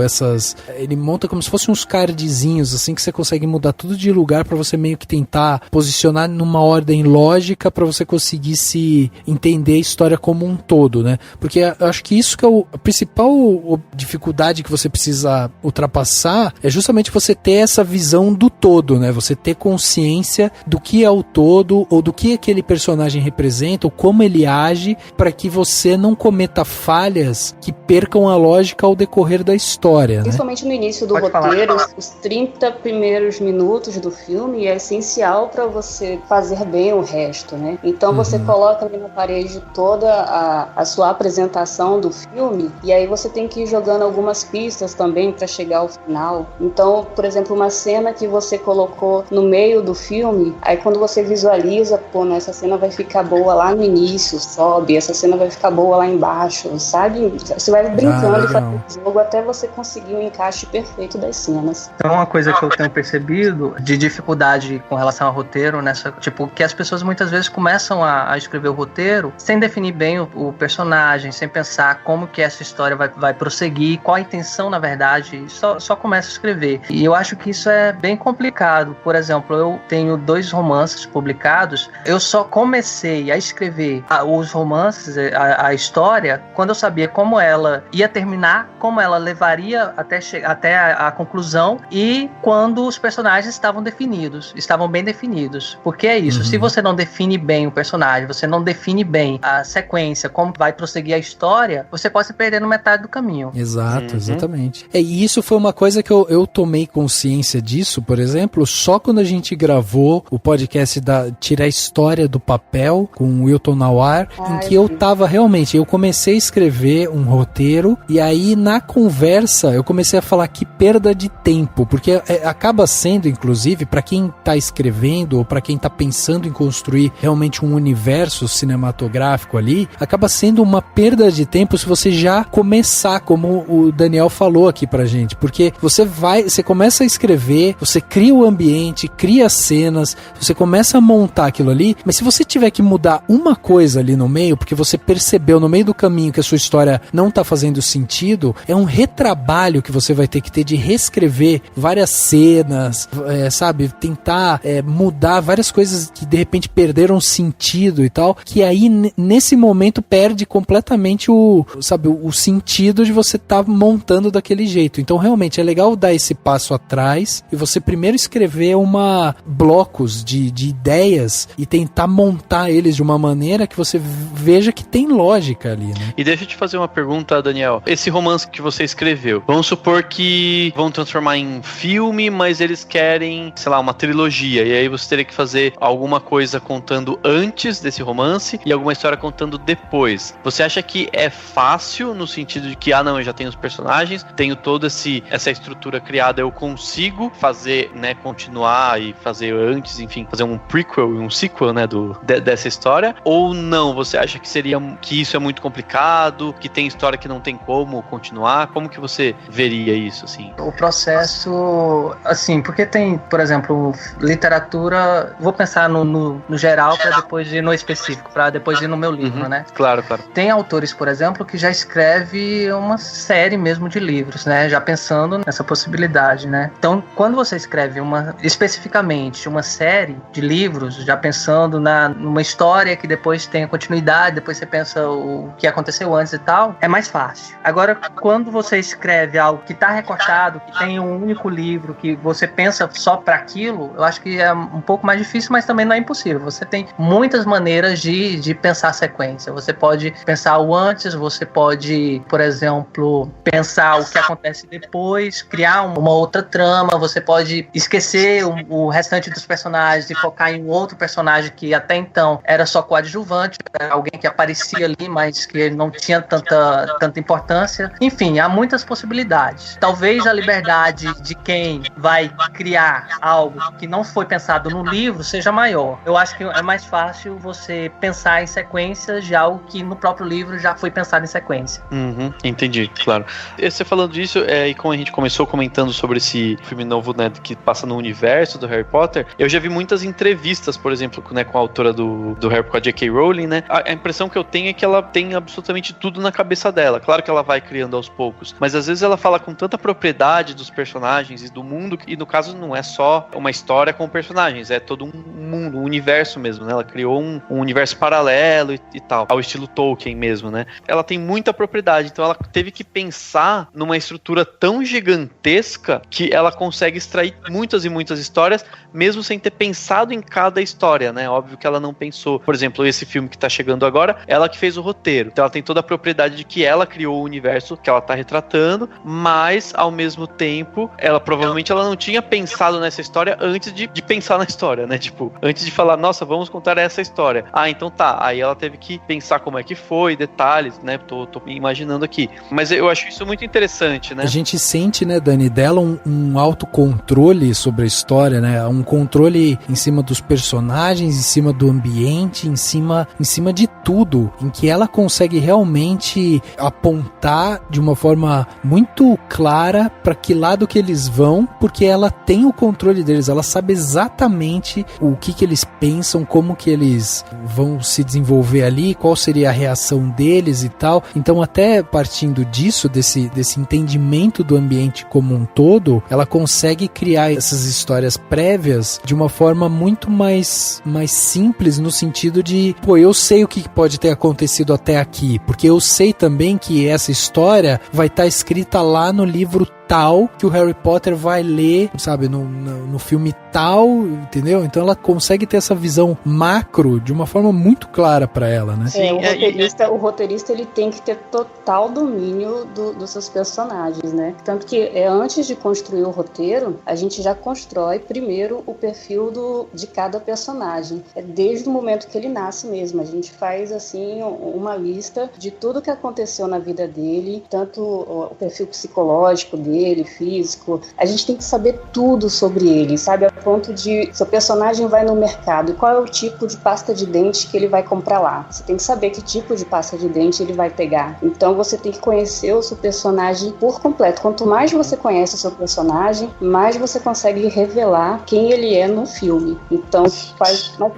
ele monta como se fossem uns cardzinhos, assim, que você consegue mudar tudo de lugar pra você meio que tentar posicionar numa ordem lógica pra você conseguir se entender a história como um todo, né? Porque eu acho que isso que é a principal dificuldade que você precisa ultrapassar é justamente você ter essa visão do todo, né? Você ter consciência do que é o todo, ou do que aquele personagem representa, ou como ele age, para que você não cometa falhas que percam a lógica ao decorrer da história, né? Principalmente no início do roteiro, os 30 primeiros minutos do filme é essencial para você fazer bem o resto, né? Então você coloca ali na parede toda a sua apresentação do filme, e aí você tem que ir jogando algumas pistas também para chegar ao final. Então, por exemplo, uma cena que você colocou no meio do filme, aí quando você visualiza, essa cena vai ficar boa lá no início, sobe, essa cena vai ficar boa lá embaixo, sabe? Você vai brincando e fazendo o jogo até você conseguir um encaixe perfeito das cenas. Então, uma coisa que eu tenho percebido de dificuldade com relação ao roteiro, que as pessoas muitas vezes começam a escrever o roteiro sem definir bem o personagem, sem pensar como que essa história vai prosseguir, qual a intenção, na verdade, só começa a escrever. E eu acho que isso é bem complicado. Por exemplo, eu tenho 2 romances publicados, eu só comecei a escrever os romances, a história, quando eu sabia como ela ia terminar, como ela levaria até a conclusão, e quando os personagens estavam bem definidos. Porque é isso, se você não define bem o personagem, você não define bem a sequência, como vai prosseguir a história, você pode se perder no metade do caminho. Exato, exatamente. E isso foi uma coisa que eu tomei consciência disso, por exemplo, só quando a gente gravou o podcast Tirar a História do Papel, com o Wilton Nawar, em que eu comecei a escrever um roteiro, e aí na conversa eu comecei a falar que perda de tempo, porque acaba sendo, inclusive, para quem tá escrevendo, ou para quem tá pensando em construir realmente um universo cinematográfico ali, acaba sendo uma perda de tempo se você já começar, como o Daniel falou aqui pra gente, porque você começa a escrever, você cria o ambiente, cria cenas, você começa a montar aquilo ali, mas se você tiver que mudar uma coisa ali no meio, porque você percebeu no meio do caminho que a sua história não tá fazendo sentido, é um retrabalho que você vai ter que ter de reescrever várias cenas, sabe, tentar mudar várias coisas que de repente perderam sentido e tal, que aí nesse momento perde completamente o sentido de você estar montando daquele jeito. Então realmente é legal dar esse passo atrás e você primeiro escrever blocos de ideias e tentar montar eles de uma maneira que você veja que tem lógica ali, né? E deixa eu te fazer uma pergunta, Daniel. Esse romance que você escreveu, vamos supor que vão transformar em filme, mas eles querem, sei lá, uma trilogia, e aí você teria que fazer alguma coisa contando antes desse romance e alguma história contando depois. Você acha que é fácil no sentido de que, eu já tenho os personagens, tenho toda essa estrutura criada, eu consigo fazer, né, continuar e fazer antes, enfim, fazer um prequel e um sequel, né, dessa história? Ou não? Você acha que isso é muito complicado, que tem história que não tem como continuar? Como que você veria isso, assim? O processo, assim, porque tem, por exemplo, literatura, vou pensar no geral para depois ir no específico, para depois ir no meu livro, né? Claro, claro. Tem autores, por exemplo, que já escreve uma série mesmo de livros, né? Já pensando nessa possibilidade, né? Então, quando você escreve especificamente uma série de livros, já pensando numa história que depois tem a continuidade, depois você pensa o que aconteceu antes e tal, é mais fácil. Agora, quando você escreve algo que está recortado, que tem um único livro, que você pensa só para aquilo, eu acho que é um pouco mais difícil, mas também não é impossível. Você tem muitas maneiras de pensar a sequência. Você pode pensar o antes, você pode, por exemplo, pensar o que acontece depois, criar uma outra trama, você pode esquecer o restante dos personagens e focar em outro personagem que até então era só coadjuvante, era alguém que aparecia ali, mas que não tinha tanta importância. Enfim, há muitas possibilidades. Talvez a liberdade de quem vai criar algo que não foi pensado no livro seja maior. Eu acho que é mais fácil você pensar em sequências de algo que no próprio livro já foi pensado em sequência. Entendi, claro. Você falando disso, e como a gente começou comentando sobre esse filme novo, né, que passa no universo do Harry Potter, eu já vi muitas entrevistas, por exemplo, né, com a autora do Harry Potter, com a J.K. Rowling, né? A impressão que eu tenho é que ela tem absolutamente tudo na cabeça dela. Claro que ela vai criando aos poucos, mas às vezes ela fala com tanta propriedade dos personagens e do mundo, e no caso não é só uma história com personagens, é todo um mundo, um universo mesmo, né? Ela criou um universo paralelo e tal, ao estilo Tolkien mesmo, né? Ela tem muita propriedade, então ela teve que pensar numa estrutura tão gigantesca que ela consegue extrair muitas e muitas histórias, mesmo sem ter pensado em cada história, né? Óbvio que ela não pensou, por exemplo, esse filme que tá chegando agora, ela que fez o roteiro, então ela tem toda a propriedade de que ela criou o universo que ela tá retratando, mas ao mesmo tempo, ela provavelmente ela não tinha pensado nessa história antes de pensar na história, né? Tipo, antes de falar, nossa, vamos contar essa história. Ah, então tá. Aí ela teve que pensar como é que foi, detalhes, né? Tô imaginando aqui. Mas eu acho isso muito interessante, né? A gente sente, né, Dani, dela um autocontrole sobre a história, né? Um controle em cima dos personagens, em cima do ambiente, em cima de tudo, em que ela consegue realmente apontar de uma forma muito clara para que lado que eles vão, porque ela tem o controle deles, ela sabe exatamente o que eles pensam, como que eles vão se desenvolver ali, qual seria a reação deles e tal. Então, até partindo disso, desse entendimento do ambiente como um todo, ela consegue criar essas histórias prévias de uma forma muito mais simples, no sentido de, pô, eu sei o que pode ter acontecido até aqui, porque eu sei também que essa história vai estar escrita lá no livro tal, que o Harry Potter vai ler, sabe, no filme tal, entendeu? Então ela consegue ter essa visão macro de uma forma muito clara para ela, né? Sim, o roteirista ele tem que ter total domínio dos seus personagens, né? Tanto que antes de construir o roteiro, a gente já constrói primeiro o perfil de cada personagem. É desde o momento que ele nasce mesmo. A gente faz, assim, uma lista de tudo que aconteceu na vida dele, tanto o perfil psicológico dele, físico. A gente tem que saber tudo sobre ele, sabe? A ponto de, seu personagem vai no mercado, e qual é o tipo de pasta de dente que ele vai comprar lá? Você tem que saber que tipo de pasta de dente ele vai pegar. Então você tem que conhecer o seu personagem por completo. Quanto mais você conhece o seu personagem, mais você consegue revelar quem ele é no filme. Então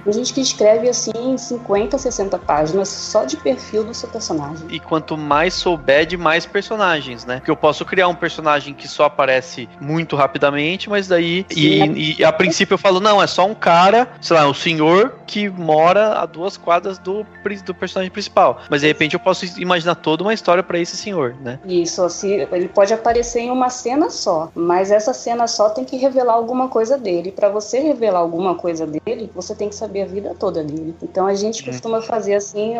tem gente que escreve assim 50, 60 páginas só de perfil do seu personagem. E quanto mais souber de mais personagens, né? Porque eu posso criar um personagem que só aparece muito rapidamente, mas daí e a princípio eu falo, não, é só um cara, sei lá, um senhor que mora a 2 quadras do personagem principal, mas de repente eu posso imaginar toda uma história pra esse senhor, né? Isso, assim, ele pode aparecer em uma cena só, mas essa cena só tem que revelar alguma coisa dele. Pra você revelar alguma coisa dele, você tem que saber a vida toda dele. Então a gente costuma fazer assim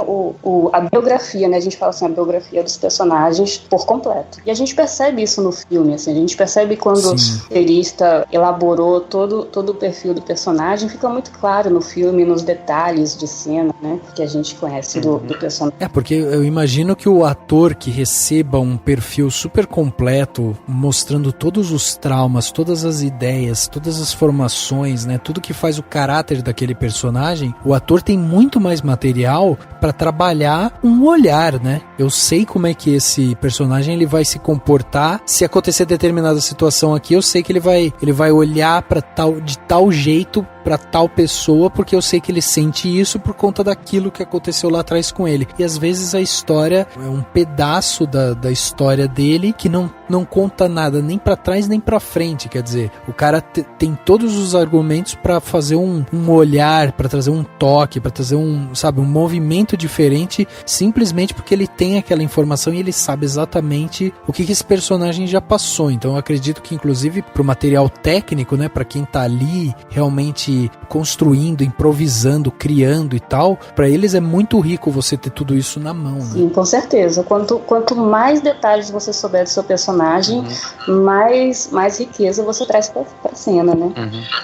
a biografia, né? A gente fala assim, a biografia dos personagens por completo. E a gente percebe isso no filme, assim, a gente percebe quando o roteirista elaborou todo o perfil do personagem, fica muito claro no filme, nos detalhes de cena, né, que a gente conhece do personagem. Porque eu imagino que o ator que receba um perfil super completo, mostrando todos os traumas, todas as ideias, todas as formações, né, tudo que faz o caráter daquele personagem, o ator tem muito mais material para trabalhar um olhar, né? Eu sei como é que esse personagem ele vai se comportar, se acontecer determinada situação aqui, eu sei que ele vai olhar para de tal jeito para tal pessoa, porque eu sei que ele sente isso por conta daquilo que aconteceu lá atrás com ele. E às vezes a história é um pedaço da história dele que não conta nada, nem para trás nem para frente. Quer dizer, o cara tem todos os argumentos para fazer um olhar, para trazer um toque, para trazer um movimento diferente, simplesmente porque ele tem aquela informação e ele sabe exatamente o que esse personagem já passou. Então eu acredito que, inclusive, pro material técnico, né, para quem tá ali realmente gente construindo, improvisando, criando e tal, pra eles é muito rico você ter tudo isso na mão, né? Sim, com certeza. Quanto mais detalhes você souber do seu personagem, mais riqueza você traz pra cena, né?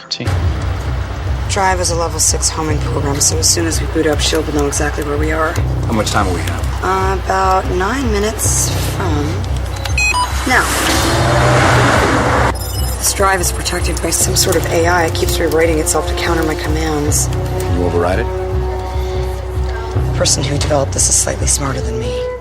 Sim. Drive is a level 6 homing program, so as soon as we boot up, S.H.I.E.L.D. will know exactly where we are. How much time will we have? About 9 minutes from now. This drive is protected by some sort of AI. It keeps rewriting itself to counter my commands. Can you override it? The person who developed this is slightly smarter than me.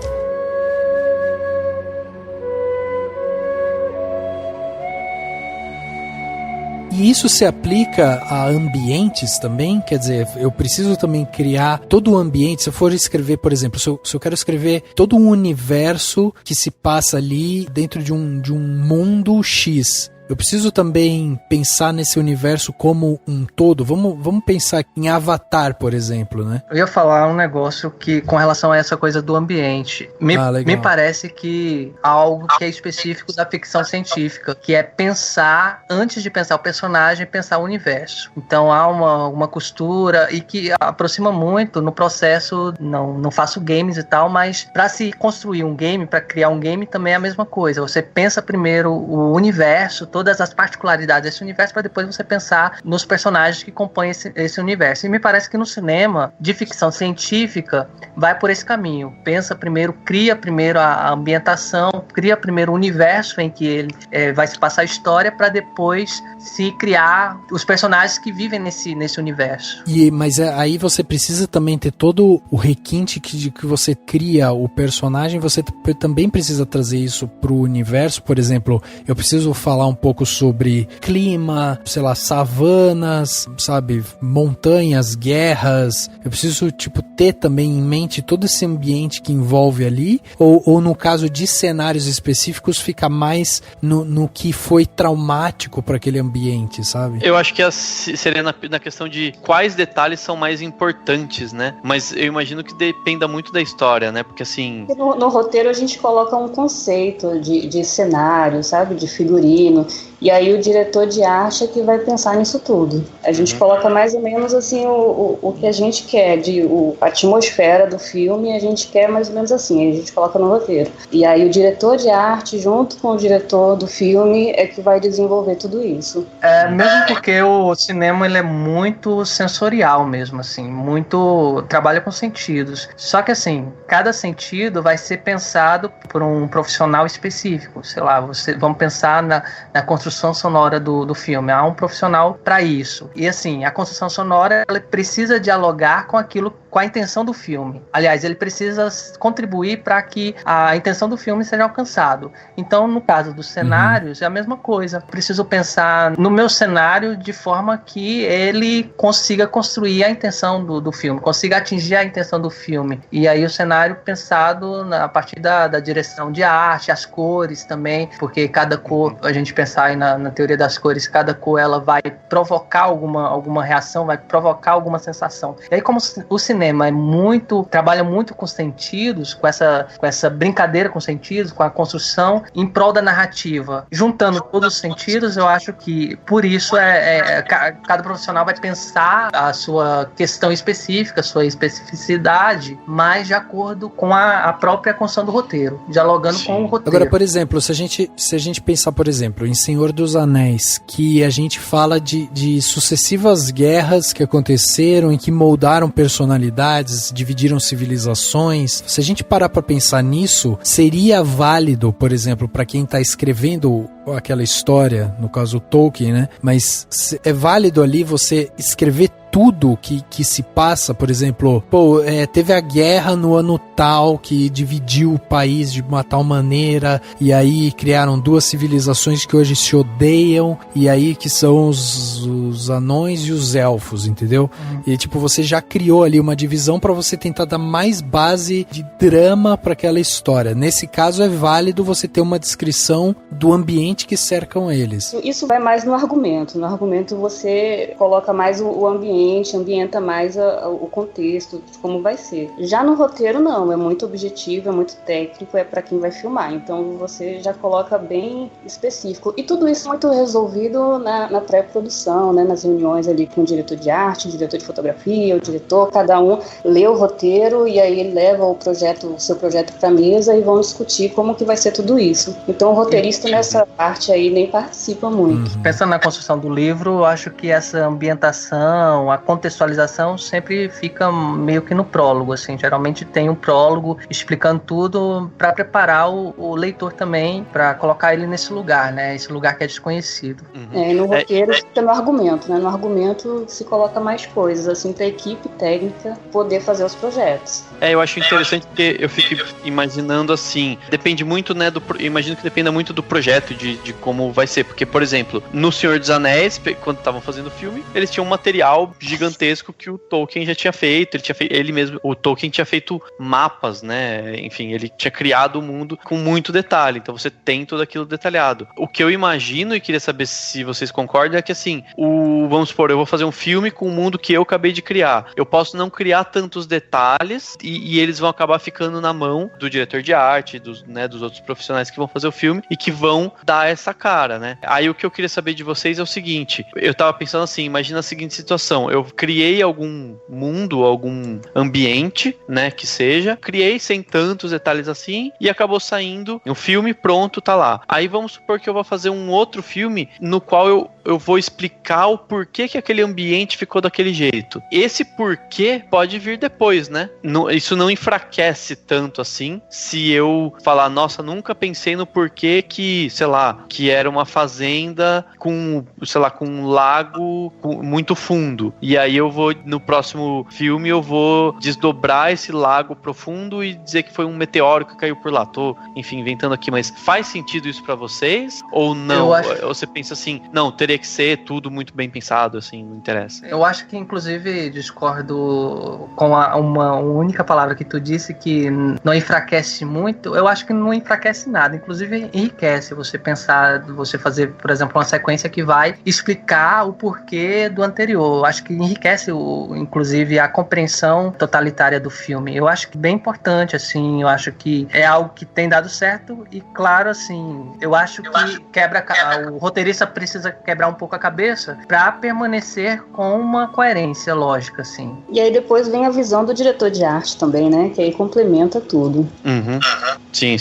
E isso se aplica a ambientes também? Quer dizer, eu preciso também criar todo o ambiente. Se eu for escrever, por exemplo, se eu quero escrever todo um universo que se passa ali dentro de um mundo X, eu preciso também pensar nesse universo como um todo. Vamos pensar em Avatar, por exemplo, né? Eu ia falar um negócio que, com relação a essa coisa do ambiente, me parece que algo que é específico da ficção científica, que é pensar, antes de pensar o personagem, pensar o universo. Então há uma costura e que aproxima muito no processo. Não faço games e tal, mas para se construir um game, para criar um game também é a mesma coisa. Você pensa primeiro o universo, todas as particularidades desse universo, para depois você pensar nos personagens que compõem esse universo. E me parece que no cinema de ficção científica vai por esse caminho. Pensa primeiro, cria primeiro a ambientação, cria primeiro o universo em que ele vai se passar a história, para depois se criar os personagens que vivem nesse universo. Mas aí você precisa também ter todo o requinte de que você cria o personagem, você também precisa trazer isso pro universo. Por exemplo, eu preciso falar um pouco sobre clima, sei lá, savanas, sabe, montanhas, guerras. Eu preciso, ter também em mente todo esse ambiente que envolve ali, ou no caso de cenários específicos, fica mais no que foi traumático para aquele ambiente, sabe? Eu acho que seria na questão de quais detalhes são mais importantes, né? Mas eu imagino que dependa muito da história, né? Porque assim... No roteiro a gente coloca um conceito de cenário, sabe? De figurino. E aí o diretor de arte é que vai pensar nisso tudo. A gente coloca mais ou menos assim o que a gente quer, a atmosfera do filme, a gente quer mais ou menos assim, a gente coloca no roteiro. E aí o diretor de arte, junto com o diretor do filme, é que vai desenvolver tudo isso. Mesmo porque o cinema ele é muito sensorial mesmo, assim, muito trabalha com sentidos. Só que assim, cada sentido vai ser pensado por um profissional específico. Sei lá, vamos pensar na construção sonora do filme. Há um profissional para isso. E assim, a construção sonora ela precisa dialogar com a intenção do filme. Aliás, ele precisa contribuir para que a intenção do filme seja alcançada. Então, no caso dos cenários, é a mesma coisa. Preciso pensar no meu cenário de forma que ele consiga construir a intenção do filme, consiga atingir a intenção do filme. E aí o cenário pensado a partir da direção de arte, as cores também, porque cada cor, a gente pensar aí na teoria das cores, cada cor ela vai provocar alguma reação, vai provocar alguma sensação. E aí, como o cinema trabalha muito com sentidos, com essa brincadeira com sentidos, com a construção em prol da narrativa, juntando todos os sentidos, eu acho que por isso cada profissional vai pensar a sua questão específica, a sua especificidade, mas de acordo com a própria construção do roteiro, dialogando com o roteiro. Agora, por exemplo, se a gente pensar, por exemplo, em Senhor dos Anéis, que a gente fala de sucessivas guerras que aconteceram e que moldaram personalidades, dividiram civilizações. Se a gente parar para pensar nisso, seria válido, por exemplo, para quem está escrevendo aquela história, no caso Tolkien, né? Mas é válido ali você escrever tudo que se passa, por exemplo, teve a guerra no ano tal que dividiu o país de uma tal maneira, e aí criaram duas civilizações que hoje se odeiam, e aí que são os anões e os elfos, entendeu? E você já criou ali uma divisão para você tentar dar mais base de drama para aquela história. Nesse caso é válido você ter uma descrição do ambiente que cercam eles. Isso vai mais no argumento. No argumento você coloca mais o ambiente ambiente, ambienta mais o contexto, de como vai ser. Já no roteiro, não, é muito objetivo, é muito técnico, é para quem vai filmar, então você já coloca bem específico. E tudo isso muito resolvido na pré-produção, né, nas reuniões ali com o diretor de arte, o diretor de fotografia, o diretor, cada um lê o roteiro e aí ele leva o seu projeto para a mesa e vão discutir como que vai ser tudo isso. Então o roteirista nessa parte aí nem participa muito. Pensando na construção do livro, eu acho que essa ambientação, a contextualização sempre fica meio que no prólogo, assim, geralmente tem um prólogo explicando tudo para preparar o leitor também, para colocar ele nesse lugar, né, esse lugar que é desconhecido. No roteiro fica no argumento, né, no argumento se coloca mais coisas, assim, para a equipe técnica poder fazer os projetos. Eu acho interessante porque eu fico imaginando assim, depende muito, né, eu imagino que dependa muito do projeto, de como vai ser, porque, por exemplo, no Senhor dos Anéis, quando estavam fazendo o filme, eles tinham um material gigantesco que o Tolkien já tinha feito, ele mesmo, o Tolkien tinha feito mapas, né, enfim, ele tinha criado o mundo com muito detalhe, então você tem tudo aquilo detalhado. O que eu imagino, e queria saber se vocês concordam, é que assim, vamos supor, eu vou fazer um filme com o mundo que eu acabei de criar, eu posso não criar tantos detalhes, e eles vão acabar ficando na mão do diretor de arte, dos outros profissionais que vão fazer o filme e que vão dar essa cara, né? Aí o que eu queria saber de vocês é o seguinte, eu tava pensando assim, imagina a seguinte situação, eu criei algum mundo, algum ambiente, né, que seja, criei sem tantos detalhes assim e acabou saindo um filme pronto, tá lá. Aí vamos supor que eu vou fazer um outro filme no qual eu vou explicar o porquê que aquele ambiente ficou daquele jeito. Esse porquê pode vir depois, né? Isso não enfraquece tanto assim, se eu falar, nossa, nunca pensei no porquê que, sei lá, que era uma fazenda com, sei lá, com um lago muito fundo. E aí eu vou, no próximo filme, eu vou desdobrar esse lago profundo e dizer que foi um meteoro que caiu por lá. Tô, enfim, inventando aqui, mas faz sentido isso pra vocês? Ou não? Ou você pensa assim, não, teria que ser tudo muito bem pensado, assim, não interessa? Eu acho que, inclusive, discordo com uma única palavra que tu disse, que não enfraquece muito. Eu acho que não enfraquece nada, inclusive enriquece você pensar, você fazer, por exemplo, uma sequência que vai explicar o porquê do anterior. Eu acho que enriquece, inclusive, a compreensão totalitária do filme. Eu acho que bem importante, assim, eu acho que é algo que tem dado certo e, claro, assim, eu acho que o roteirista precisa quebrar um pouco a cabeça para permanecer com uma coerência lógica, assim. E aí depois vem a visão do diretor de arte também, né, que aí complementa tudo. Sim.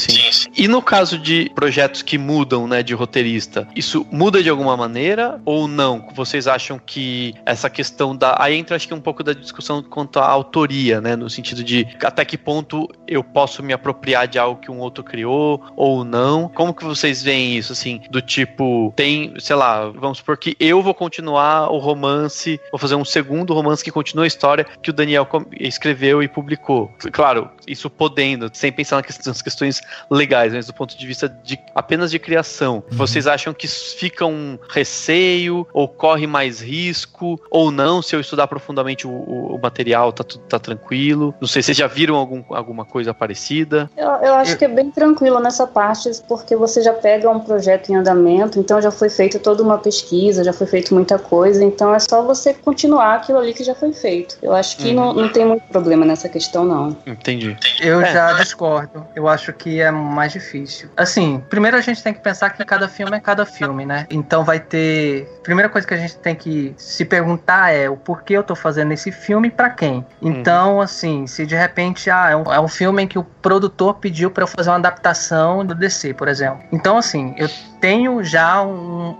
E no caso de projetos que mudam, né, de roteirista, isso muda de alguma maneira ou não? Vocês acham que essa questão aí entra, acho que um pouco da discussão quanto à autoria, né, no sentido de até que ponto eu posso me apropriar de algo que um outro criou ou não? Como que vocês veem isso, assim, do tipo, tem, sei lá, vamos supor que eu vou continuar o romance, vou fazer um segundo romance que continua a história que o Daniel escreveu e publicou. Claro, isso podendo, sem pensar nas questões legais, mas do ponto de vista apenas de criação. Vocês acham que fica um receio, ou corre mais risco, ou não, se eu estudar profundamente o material, tá tranquilo? Não sei, vocês já viram alguma coisa parecida? Eu acho que é bem tranquilo nessa parte, porque você já pega um projeto em andamento, então já foi feita toda uma pesquisa, já foi feito muita coisa, então é só você continuar aquilo ali que já foi feito. Eu acho que não tem muito problema nessa questão, não. Entendi. Eu já discordo. Eu acho que é mais difícil. Assim, primeiro a gente tem que pensar que cada filme é cada filme, né? Então vai ter... Primeira coisa que a gente tem que se perguntar é o porquê eu tô fazendo esse filme e pra quem. Então, assim, se de repente é um filme em que o produtor pediu pra eu fazer uma adaptação do DC, por exemplo. Então, assim, eu tenho já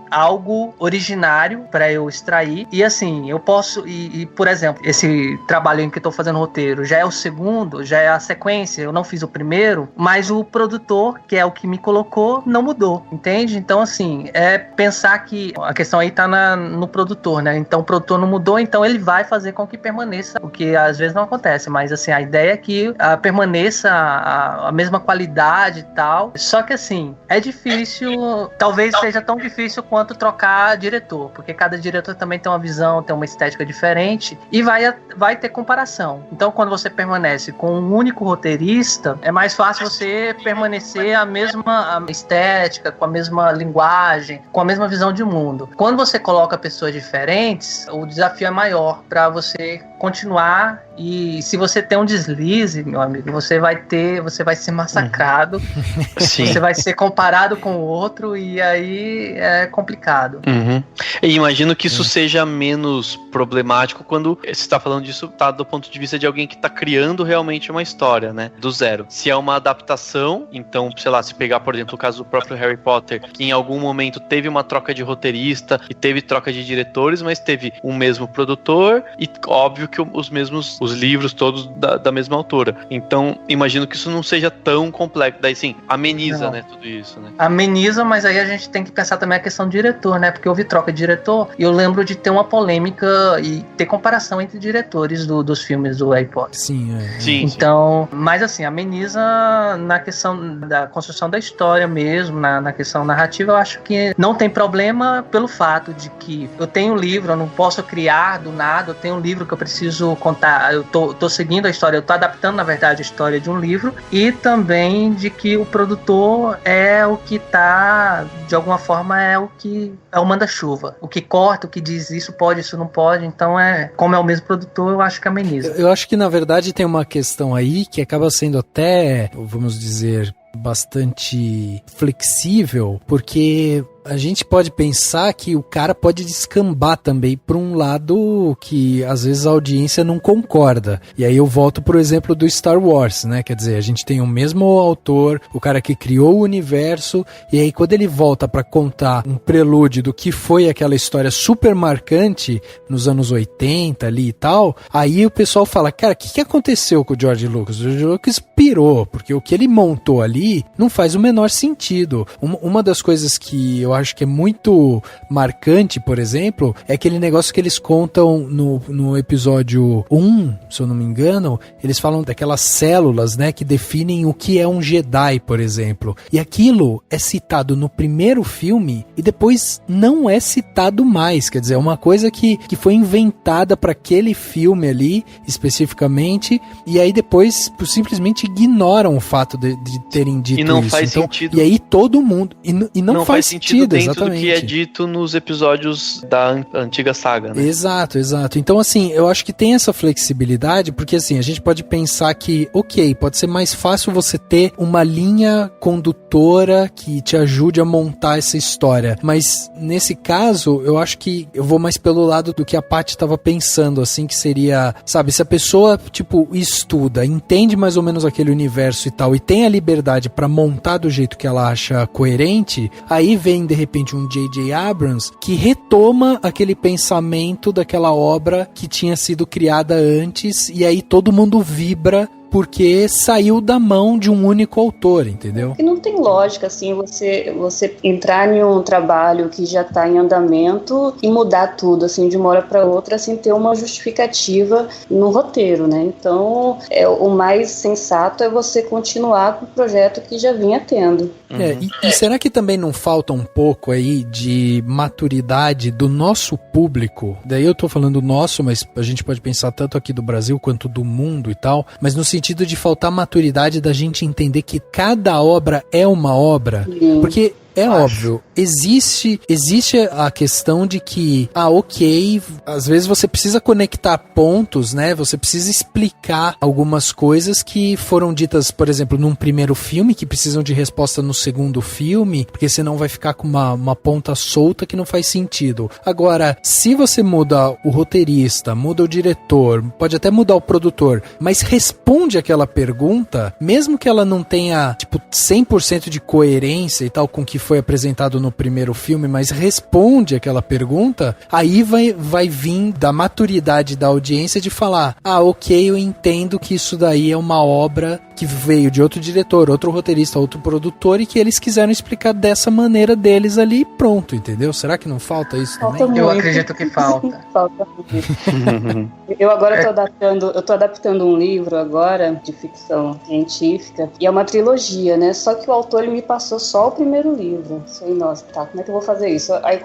algo originário pra eu extrair e, assim, eu posso... E por exemplo, esse trabalho em que eu tô fazendo roteiro já é o segundo, já é a sequência, eu não fiz o primeiro, mas o produtor, que é o que me colocou, não mudou, entende? Então, assim, é pensar que a questão aí tá no produtor, né? Então, o produtor não mudou, então ele vai fazer com que permaneça, o que às vezes não acontece, mas, assim, a ideia é que permaneça a mesma qualidade e tal. Só que, assim, é difícil, talvez seja tão difícil quanto trocar diretor, porque cada diretor também tem uma visão, tem uma estética diferente e vai ter comparação. Então, quando você permanece com um único roteirista, é mais fácil você você permanecer a mesma estética, com a mesma linguagem, com a mesma visão de mundo. Quando você coloca pessoas diferentes, o desafio é maior para você continuar, e se você tem um deslize, meu amigo, você vai ser massacrado, você vai ser comparado com o outro, e aí é complicado. E imagino que isso seja menos problemático quando você está falando disso, tá do ponto de vista de alguém que está criando realmente uma história, né, do zero. Se é uma adaptação, então, sei lá, se pegar, por exemplo, o caso do próprio Harry Potter, que em algum momento teve uma troca de roteirista e teve troca de diretores, mas teve o mesmo produtor e, óbvio, que os livros todos da mesma autora. Então, imagino que isso não seja tão complexo. Daí, sim, ameniza, né, tudo isso, né? Ameniza, mas aí a gente tem que pensar também a questão do diretor, né? Porque houve troca de diretor, e eu lembro de ter uma polêmica e ter comparação entre diretores dos filmes do Harry Potter. Sim. Então, mas assim, ameniza na questão da construção da história mesmo, na questão narrativa, eu acho que não tem problema pelo fato de que eu tenho um livro, eu não posso criar do nada, eu tenho um livro que eu preciso contar, eu tô seguindo a história, eu tô adaptando, na verdade, a história de um livro, e também de que o produtor é o que tá, de alguma forma, é o manda-chuva, o que corta, o que diz isso pode, isso não pode, então como é o mesmo produtor, eu acho que ameniza. Eu acho que, na verdade, tem uma questão aí que acaba sendo até, vamos dizer, bastante flexível, porque a gente pode pensar que o cara pode descambar também para um lado que às vezes a audiência não concorda. E aí eu volto pro exemplo do Star Wars, né? Quer dizer, a gente tem o mesmo autor, o cara que criou o universo, e aí quando ele volta para contar um prelúdio do que foi aquela história super marcante nos anos 80 ali e tal, aí o pessoal fala, cara, o que aconteceu com o George Lucas? O George Lucas pirou, porque o que ele montou ali não faz o menor sentido. Uma das coisas que eu acho que é muito marcante, por exemplo, é aquele negócio que eles contam no episódio 1, se eu não me engano, eles falam daquelas células, né, que definem o que é um Jedi, por exemplo. E aquilo é citado no primeiro filme e depois não é citado mais. Quer dizer, é uma coisa que foi inventada para aquele filme ali, especificamente, e aí depois simplesmente ignoram o fato de terem dito isso. E não faz sentido. E aí todo mundo... E não faz sentido dentro exatamente do que é dito nos episódios da antiga saga, né? Exato. Então, assim, eu acho que tem essa flexibilidade, porque, assim, a gente pode pensar que, ok, pode ser mais fácil você ter uma linha condutora que te ajude a montar essa história, mas, nesse caso, eu acho que eu vou mais pelo lado do que a Paty estava pensando, assim, que seria, sabe, se a pessoa, tipo, estuda, entende mais ou menos aquele universo e tal, e tem a liberdade pra montar do jeito que ela acha coerente, aí vem, de repente, um J.J. Abrams que retoma aquele pensamento daquela obra que tinha sido criada antes, e aí todo mundo vibra porque saiu da mão de um único autor, entendeu? E não tem lógica, assim, você entrar em um trabalho que já está em andamento e mudar tudo, assim, de uma hora para outra, sem ter uma justificativa no roteiro, né? Então, o mais sensato é você continuar com o projeto que já vinha tendo. E será que também não falta um pouco aí de maturidade do nosso público? Daí eu tô falando nosso, mas a gente pode pensar tanto aqui do Brasil quanto do mundo e tal, mas no sentido de faltar maturidade da gente entender que cada obra é uma obra, porque é óbvio, existe a questão de que, ok, às vezes você precisa conectar pontos, né? Você precisa explicar algumas coisas que foram ditas, por exemplo, num primeiro filme, que precisam de resposta no segundo filme, porque senão vai ficar com uma ponta solta que não faz sentido. Agora, se você muda o roteirista, muda o diretor, pode até mudar o produtor, mas responde aquela pergunta, mesmo que ela não tenha, tipo, 100% de coerência e tal com o que foi apresentado no primeiro filme, mas responde aquela pergunta, aí vai vir da maturidade da audiência de falar, ok, eu entendo que isso daí é uma obra que veio de outro diretor, outro roteirista, outro produtor, e que eles quiseram explicar dessa maneira deles ali, pronto, entendeu? Será que não falta isso também? Eu acredito que falta. Falta muito. Eu agora tô adaptando um livro agora, de ficção científica, e é uma trilogia, né? Só que o autor me passou só o primeiro livro. Falei, nossa, tá, como é que eu vou fazer isso? Aí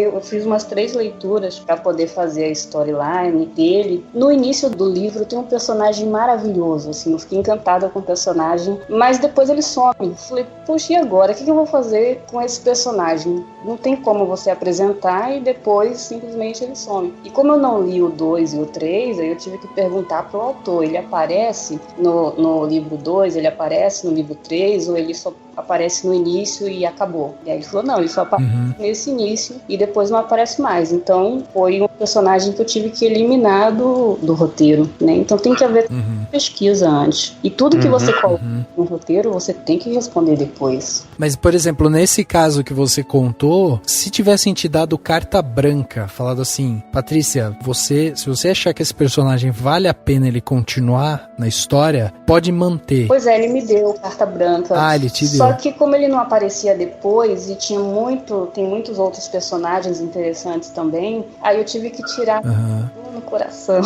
eu fiz umas 3 leituras para poder fazer a storyline dele. No início do livro tem um personagem maravilhoso, assim, eu fiquei encantada com com o personagem, mas depois ele some. Falei, poxa, e agora? O que eu vou fazer com esse personagem? Não tem como você apresentar e depois simplesmente ele some. E como eu não li o 2 e o 3, aí eu tive que perguntar pro autor, ele aparece no livro 2, ele aparece no livro 3, ou ele só aparece no início e acabou? E aí ele falou, não, ele só aparece nesse início e depois não aparece mais. Então foi um personagem que eu tive que eliminar do roteiro, né? Então tem que haver pesquisa antes. E tudo que você coloca no roteiro, você tem que responder depois. Mas, por exemplo, nesse caso que você contou, se tivessem te dado carta branca, falado assim, Patrícia, se você achar que esse personagem vale a pena ele continuar na história, pode manter. Pois é, ele me deu carta branca. Ah, ele te deu. Só que como ele não aparecia depois e tem muitos outros personagens interessantes também, aí eu tive que tirar no coração.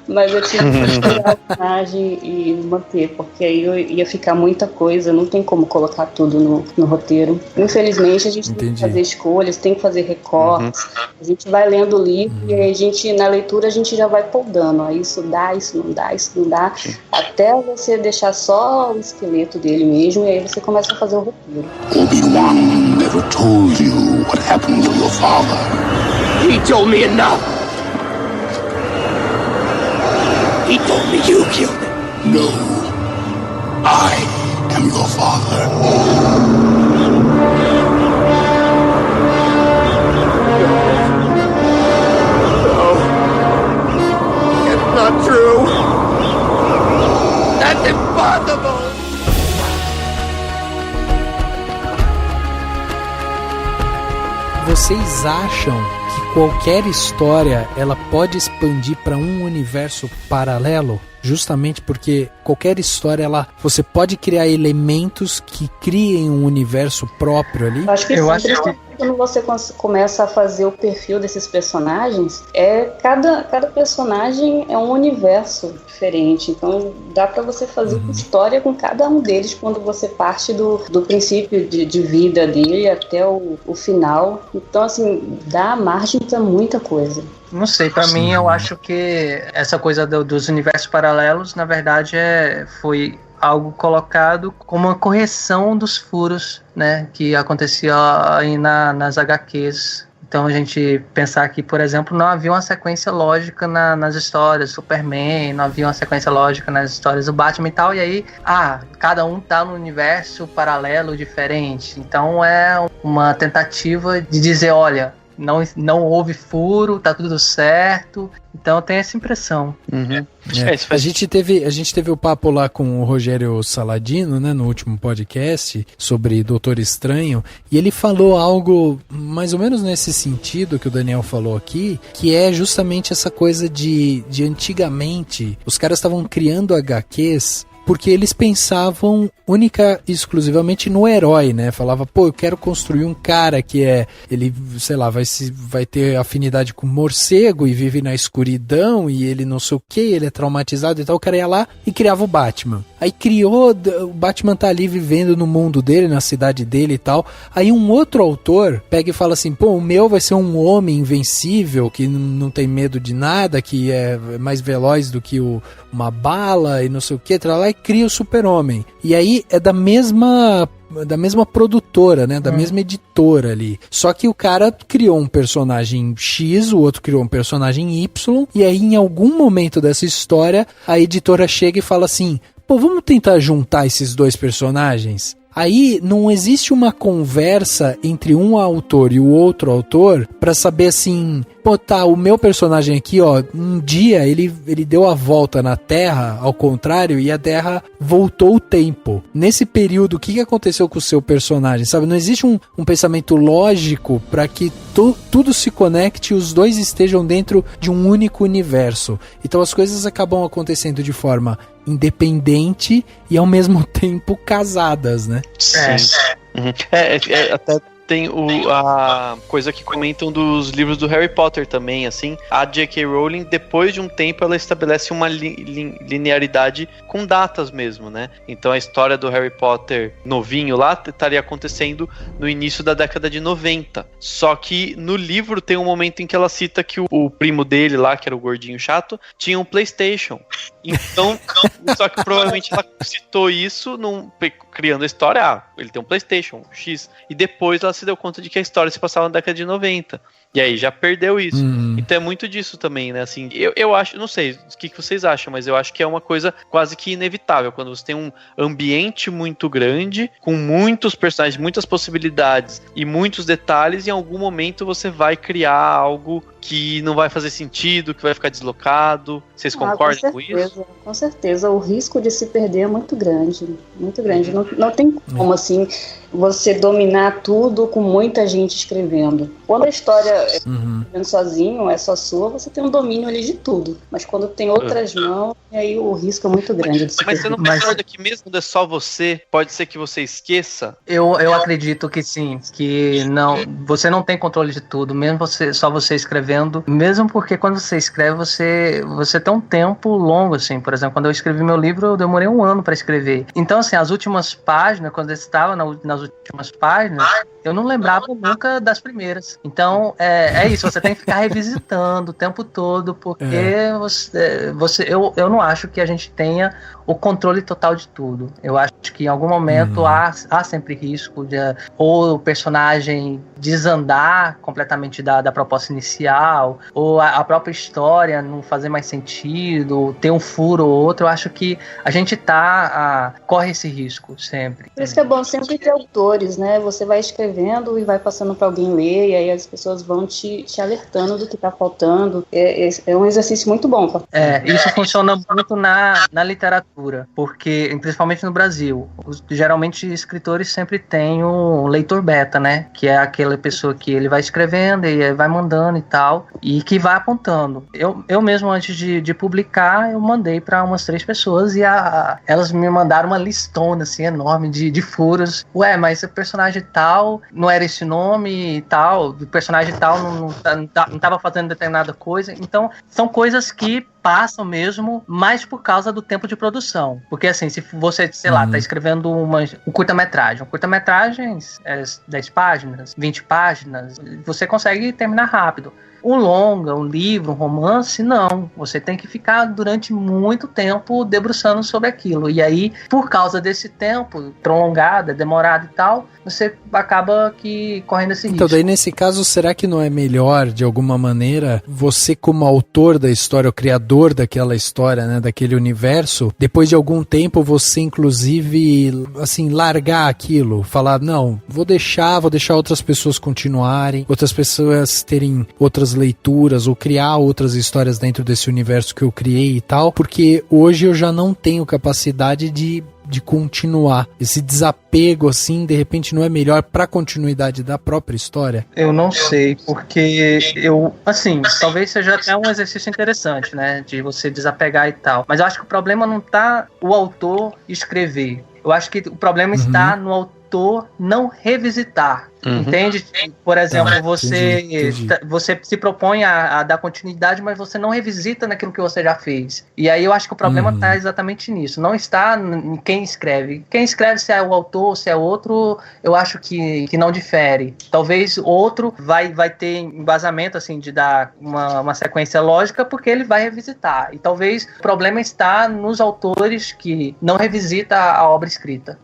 Mas eu tive que tirar o personagem e manter, porque aí eu ia ficar muita coisa, não tem como colocar tudo no roteiro. Infelizmente a gente tem que fazer escolhas, tem que fazer recortes, a gente vai lendo o livro e aí na leitura a gente já vai podando, ó, isso dá, isso não dá, até você deixar só o esqueleto dele mesmo e aí você começa a fazer o roteiro. Obi-Wan never told you what happened to your father. He told me enough. He told me you killed him. No, I am your father. It's not true. That's impossible. Vocês acham que qualquer história ela pode expandir para um universo paralelo? Justamente porque qualquer história você pode criar elementos que criem um universo próprio ali? Eu acho que quando você começa a fazer o perfil desses personagens, cada personagem é um universo diferente. Então dá pra você fazer uma história com cada um deles quando você parte do princípio de vida dele até o final. Então, assim, dá margem pra muita coisa. Não sei, pra mim eu acho que essa coisa dos universos paralelos, na verdade, foi algo colocado como uma correção dos furos, né, que acontecia aí nas HQs. Então a gente pensar que, por exemplo, não havia uma sequência lógica nas histórias do Superman, não havia uma sequência lógica nas histórias do Batman e tal, e aí, cada um tá num universo paralelo diferente. Então é uma tentativa de dizer, olha, não houve furo, tá tudo certo. Então tem essa impressão. A gente teve o papo lá com o Rogério Saladino, né, no último podcast, sobre Doutor Estranho, e ele falou algo mais ou menos nesse sentido que o Daniel falou aqui, que é justamente essa coisa de antigamente, os caras estavam criando HQs porque eles pensavam única e exclusivamente no herói, né? Falava, eu quero construir um cara que ele, sei lá, vai ter afinidade com morcego e vive na escuridão e ele não sei o que, ele é traumatizado e tal. O cara ia lá e criava o Batman. Aí o Batman tá ali vivendo no mundo dele, na cidade dele e tal. Aí um outro autor pega e fala assim, o meu vai ser um homem invencível, que não tem medo de nada, que é mais veloz do que uma bala e não sei o que, lá, e cria o Super-Homem. E aí é da mesma produtora, né? Da mesma editora ali. Só que o cara criou um personagem X, o outro criou um personagem Y, e aí em algum momento dessa história, a editora chega e fala assim, vamos tentar juntar esses dois personagens? Aí não existe uma conversa entre um autor e o outro autor pra saber assim, o meu personagem aqui, um dia ele deu a volta na Terra, ao contrário, e a Terra voltou o tempo. Nesse período, o que aconteceu com o seu personagem, sabe? Não existe um pensamento lógico para que tudo se conecte e os dois estejam dentro de um único universo. Então as coisas acabam acontecendo de forma independente e ao mesmo tempo casadas, né? Sim. Até tem a coisa que comentam dos livros do Harry Potter também, assim. A J.K. Rowling, depois de um tempo, ela estabelece uma linearidade com datas mesmo, né? Então a história do Harry Potter novinho lá estaria acontecendo no início da década de 90. Só que no livro tem um momento em que ela cita que o primo dele lá, que era o gordinho chato, tinha um PlayStation. Então, só que provavelmente ela citou isso criando a história, ele tem um PlayStation X, e depois ela se deu conta de que a história se passava na década de 90. E aí já perdeu isso. Então é muito disso também, né? Assim, eu acho, não sei o que vocês acham, mas eu acho que é uma coisa quase que inevitável. Quando você tem um ambiente muito grande, com muitos personagens, muitas possibilidades e muitos detalhes, em algum momento você vai criar algo que não vai fazer sentido, que vai ficar deslocado. Vocês concordam com isso? Com certeza. O risco de se perder é muito grande. Muito grande. Não tem como, assim, você dominar tudo com muita gente escrevendo. Quando a história é escrevendo sozinho, é só sua, você tem um domínio ali de tudo. Mas quando tem outras mãos, aí o risco é muito grande. Mas você não concorda que mesmo quando é só você, pode ser que você esqueça? Eu acredito que sim, que não, você não tem controle de tudo, mesmo só você escrevendo, mesmo porque quando você escreve, você tem um tempo longo, assim. Por exemplo, quando eu escrevi meu livro, eu demorei 1 ano para escrever. Então, assim, as últimas páginas, quando eu estava nas últimas páginas, eu não lembrava nunca das primeiras. Então, é isso, você tem que ficar revisitando o tempo todo, porque eu não acho que a gente tenha o controle total de tudo. Eu acho que em algum momento há sempre risco de ou o personagem desandar completamente da proposta inicial, ou a própria história não fazer mais sentido, ter um furo ou outro. Eu acho que a gente corre esse risco sempre. Por isso que é bom sempre ter autores, né? Você vai escrevendo e vai passando para alguém ler, e aí as pessoas vão te alertando do que está faltando. É um exercício muito bom. Isso funciona muito na literatura, porque, principalmente no Brasil, geralmente escritores sempre têm um leitor beta, né? Que é aquela pessoa que ele vai escrevendo e vai mandando e tal, e que vai apontando. Eu mesmo, antes de publicar, eu mandei para umas 3 pessoas e elas me mandaram uma listona, assim, enorme de furos. Ué, mas o personagem tal não era esse nome e tal, o personagem tal não tava fazendo determinada coisa. Então, são coisas que passam mesmo, mais por causa do tempo de produção. Porque, assim, se você, sei lá, tá escrevendo um curta-metragem. Um curta-metragem é 10 páginas, 20 páginas, você consegue terminar rápido. Um longa, um livro, um romance, não. Você tem que ficar durante muito tempo debruçando sobre aquilo. E aí, por causa desse tempo prolongado, demorado e tal, você acaba correndo esse risco. Então, daí nesse caso, será que não é melhor, de alguma maneira, você como autor da história, o criador daquela história, né, daquele universo, depois de algum tempo você, inclusive, assim, largar aquilo, falar, não, vou deixar outras pessoas continuarem, outras pessoas terem outras leituras ou criar outras histórias dentro desse universo que eu criei e tal, porque hoje eu já não tenho capacidade de continuar. Esse desapego, assim, de repente não é melhor pra continuidade da própria história? Eu não sei, porque talvez seja até um exercício interessante, né, de você desapegar e tal, mas eu acho que o problema não tá o autor escrever. Eu acho que o problema está no autor não revisitar. Entende? Por exemplo, você se propõe a dar continuidade, mas você não revisita naquilo que você já fez. E aí eu acho que o problema está exatamente nisso. Não está em quem escreve. Quem escreve, se é o autor, se é outro, eu acho que não difere. Talvez outro vai ter embasamento, assim, de dar uma sequência lógica, porque ele vai revisitar. E talvez o problema está nos autores que não revisitam a obra escrita.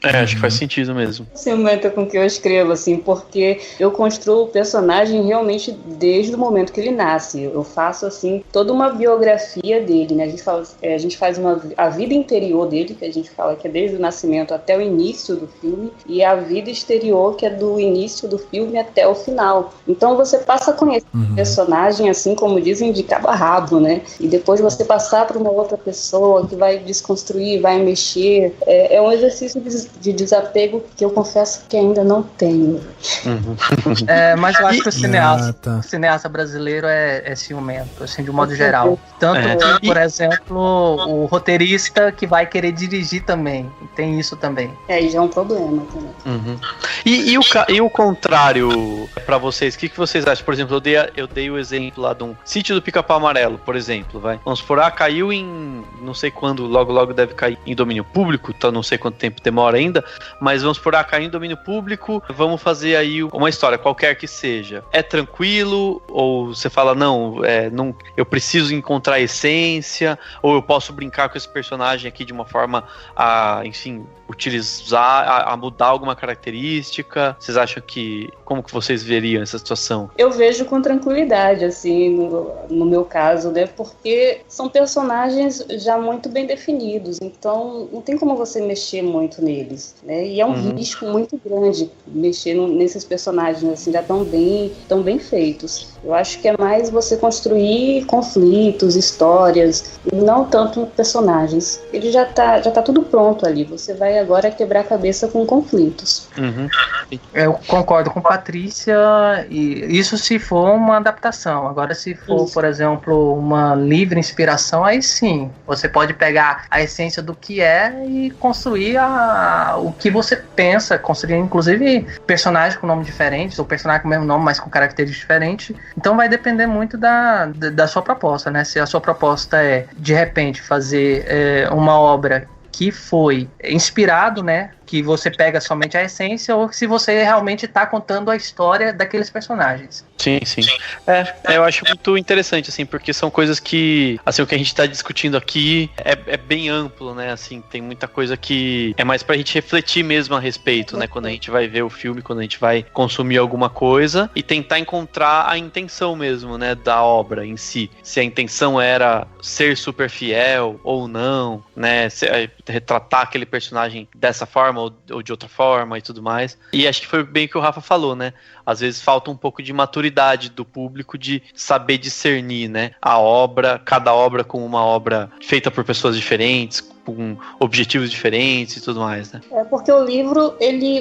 Acho que faz sentido mesmo. Se aumenta com o que eu escrevo, assim, porque eu construo o personagem realmente desde o momento que ele nasce. Eu faço, assim, toda uma biografia dele, né? A gente faz a vida interior dele, que a gente fala que é desde o nascimento até o início do filme, e a vida exterior, que é do início do filme até o final. Então você passa a conhecer o personagem, assim como dizem, de cabo a rabo, né? E depois você passar para uma outra pessoa que vai desconstruir, vai mexer. É um exercício de desapego que eu confesso que ainda não tenho. Mas eu acho que o cineasta brasileiro é ciumento, assim, de um modo geral. Tanto, por exemplo, o roteirista que vai querer dirigir também. Tem isso também. Já é um problema também. E o contrário, pra vocês, o que vocês acham? Por exemplo, eu dei o exemplo lá de um Sítio do Pica-Pau Amarelo, por exemplo, vai. Vamos supor, caiu em, não sei quando, logo deve cair em domínio público, então não sei quanto tempo demora ainda, mas vamos supor, caiu em domínio público, vamos fazer aí uma história, qualquer que seja. É tranquilo? Ou você fala, não, eu preciso encontrar a essência, ou eu posso brincar com esse personagem aqui de uma forma a, enfim, utilizar, a mudar alguma característica? Vocês acham como que vocês veriam essa situação? Eu vejo com tranquilidade, assim, no meu caso, né, porque são personagens já muito bem definidos, então não tem como você mexer muito neles, né, e é um risco muito grande mexer nesses personagens, assim, já tão bem feitos. Eu acho que é mais você construir conflitos, histórias, não tanto personagens. Ele já tá tudo pronto ali, você vai agora quebrar a cabeça com conflitos. Eu concordo com Patrícia, e isso se for uma adaptação. Agora, se for, por exemplo, uma livre inspiração, aí sim, você pode pegar a essência do que é e construir o que você pensa, construir inclusive personagens com nome diferentes, ou personagens com o mesmo nome, mas com características diferentes. Então vai depender muito da sua proposta, né? Se a sua proposta é, de repente, fazer uma obra que foi inspirado, né? Que você pega somente a essência, ou se você realmente está contando a história daqueles personagens. Sim. Eu acho muito interessante, assim, porque são coisas que, assim, o que a gente está discutindo aqui é bem amplo, né, assim, tem muita coisa que é mais pra gente refletir mesmo a respeito, né, quando a gente vai ver o filme, quando a gente vai consumir alguma coisa, e tentar encontrar a intenção mesmo, né, da obra em si. Se a intenção era ser super fiel ou não, né, retratar aquele personagem dessa forma ou de outra forma e tudo mais. E acho que foi bem o que o Rafa falou, né? Às vezes falta um pouco de maturidade do público de saber discernir, né? Cada obra como uma obra feita por pessoas diferentes, com objetivos diferentes e tudo mais, né? Porque o livro,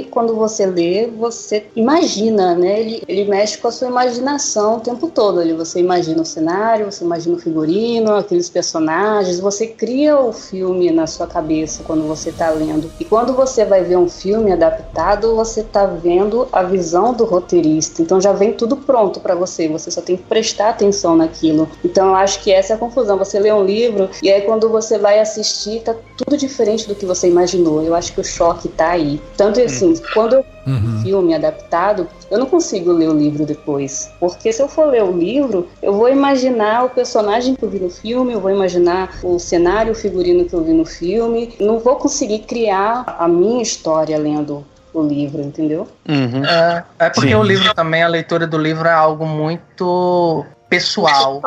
quando você lê, você imagina, né? Ele mexe com a sua imaginação o tempo todo. Você imagina o cenário, você imagina o figurino, aqueles personagens, você cria o filme na sua cabeça quando você está lendo. E quando você vai ver um filme adaptado, você está vendo a visão do roteirista. Então já vem tudo pronto para você só tem que prestar atenção naquilo. Então eu acho que essa é a confusão. Você lê um livro e aí quando você vai assistir, tá tudo diferente do que você imaginou. Eu acho que o choque tá aí. Tanto assim, quando eu um filme adaptado, eu não consigo ler o livro depois. Porque se eu for ler o livro, eu vou imaginar o personagem que eu vi no filme, eu vou imaginar o cenário, o figurino que eu vi no filme. Não vou conseguir criar a minha história lendo o livro, entendeu? É porque o livro também, a leitura do livro é algo muito pessoal.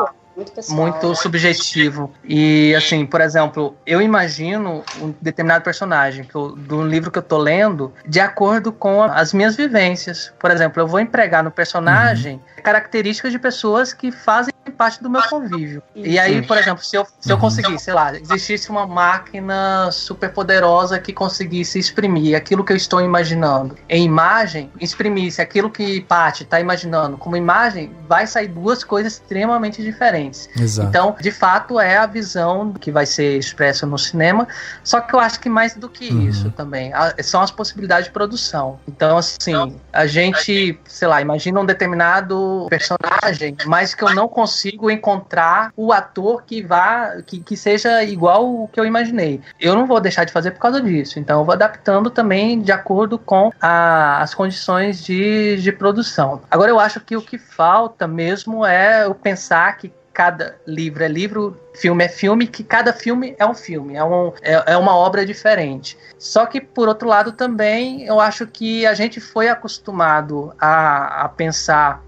Muito subjetivo. E assim, por exemplo, eu imagino um determinado personagem do livro que eu tô lendo de acordo com as minhas vivências. Por exemplo, eu vou empregar no personagem características de pessoas que fazem parte do meu convívio. E aí, por exemplo, se eu conseguir, sei lá, existisse uma máquina super poderosa que conseguisse exprimir aquilo que eu estou imaginando em imagem, exprimisse aquilo que Paty está imaginando como imagem, vai sair duas coisas extremamente diferentes. Exato. Então, de fato, é a visão que vai ser expressa no cinema, só que eu acho que mais do que isso também, são as possibilidades de produção. Então, assim, a gente, sei lá, imagina um determinado personagem, mas que eu não consigo encontrar o ator que seja igual o que eu imaginei. Eu não vou deixar de fazer por causa disso. Então eu vou adaptando também de acordo com as condições de produção. Agora eu acho que o que falta mesmo é eu pensar que cada livro é livro, filme é filme, que cada filme é um filme, é uma obra diferente. Só que, por outro lado, também eu acho que a gente foi acostumado a pensar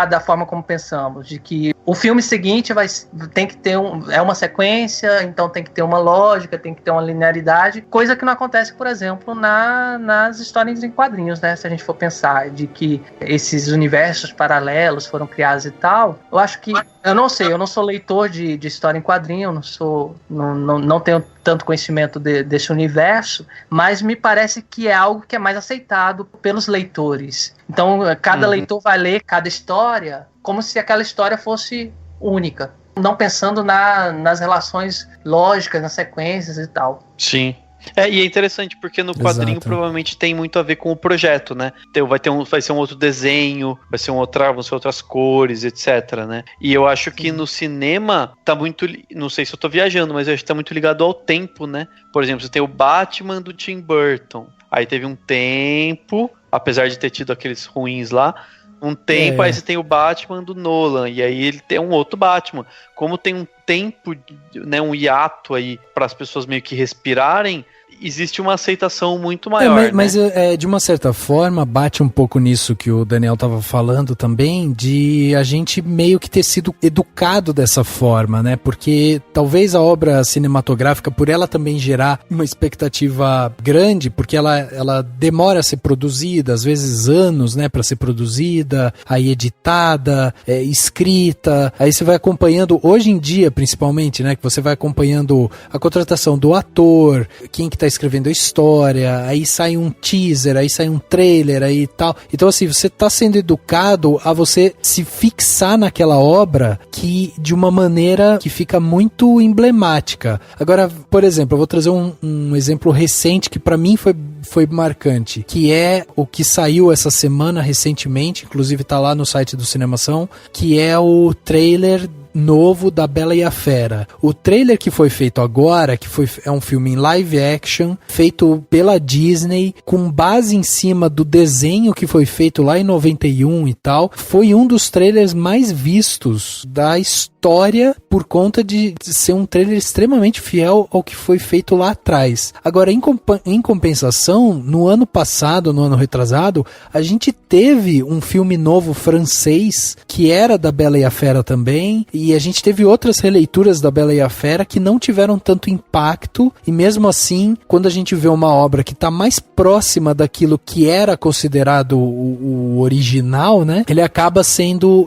da forma como pensamos, de que o filme seguinte tem que ter uma sequência, então tem que ter uma lógica, tem que ter uma linearidade, coisa que não acontece, por exemplo, nas histórias em quadrinhos, né? Se a gente for pensar de que esses universos paralelos foram criados e tal, eu acho que, eu não sei, eu não sou leitor de história em quadrinho, não tenho tanto conhecimento desse universo, mas me parece que é algo que é mais aceitado pelos leitores. Então, cada leitor vai ler cada história como se aquela história fosse única, não pensando nas relações lógicas, nas sequências e tal. Sim. E é interessante porque no quadrinho provavelmente tem muito a ver com o projeto, né? Vai ser um outro desenho, vão ser outras cores, etc, né? E eu acho que no cinema tá muito, não sei se eu tô viajando, mas eu acho que tá muito ligado ao tempo, né? Por exemplo, você tem o Batman do Tim Burton, aí teve um tempo, apesar de ter tido aqueles ruins lá, aí você tem o Batman do Nolan, e aí ele tem um outro Batman. Como tem um tempo, né, um hiato aí para as pessoas meio que respirarem, existe uma aceitação muito maior. Mas de uma certa forma bate um pouco nisso que o Daniel estava falando também, de a gente meio que ter sido educado dessa forma, né? Porque talvez a obra cinematográfica, por ela também gerar uma expectativa grande, porque ela demora a ser produzida, às vezes anos, né, para ser produzida, aí editada, escrita, aí você vai acompanhando, hoje em dia principalmente, né, que você vai acompanhando a contratação do ator, quem que tá escrevendo a história, aí sai um teaser, aí sai um trailer, aí e tal. Então assim, você tá sendo educado a você se fixar naquela obra que de uma maneira que fica muito emblemática. Agora, por exemplo, eu vou trazer um exemplo recente que pra mim foi marcante, que é o que saiu essa semana recentemente, inclusive tá lá no site do Cinemação, que é o trailer novo da Bela e a Fera. O trailer que foi feito agora, é um filme em live action, feito pela Disney, com base em cima do desenho que foi feito lá em 91 e tal, foi um dos trailers mais vistos da história por conta de ser um trailer extremamente fiel ao que foi feito lá atrás. Agora, em compensação, no ano passado, no ano retrasado, a gente teve um filme novo francês, que era da Bela e a Fera também, e a gente teve outras releituras da Bela e a Fera que não tiveram tanto impacto, e mesmo assim, quando a gente vê uma obra que está mais próxima daquilo que era considerado o original, né, ele acaba sendo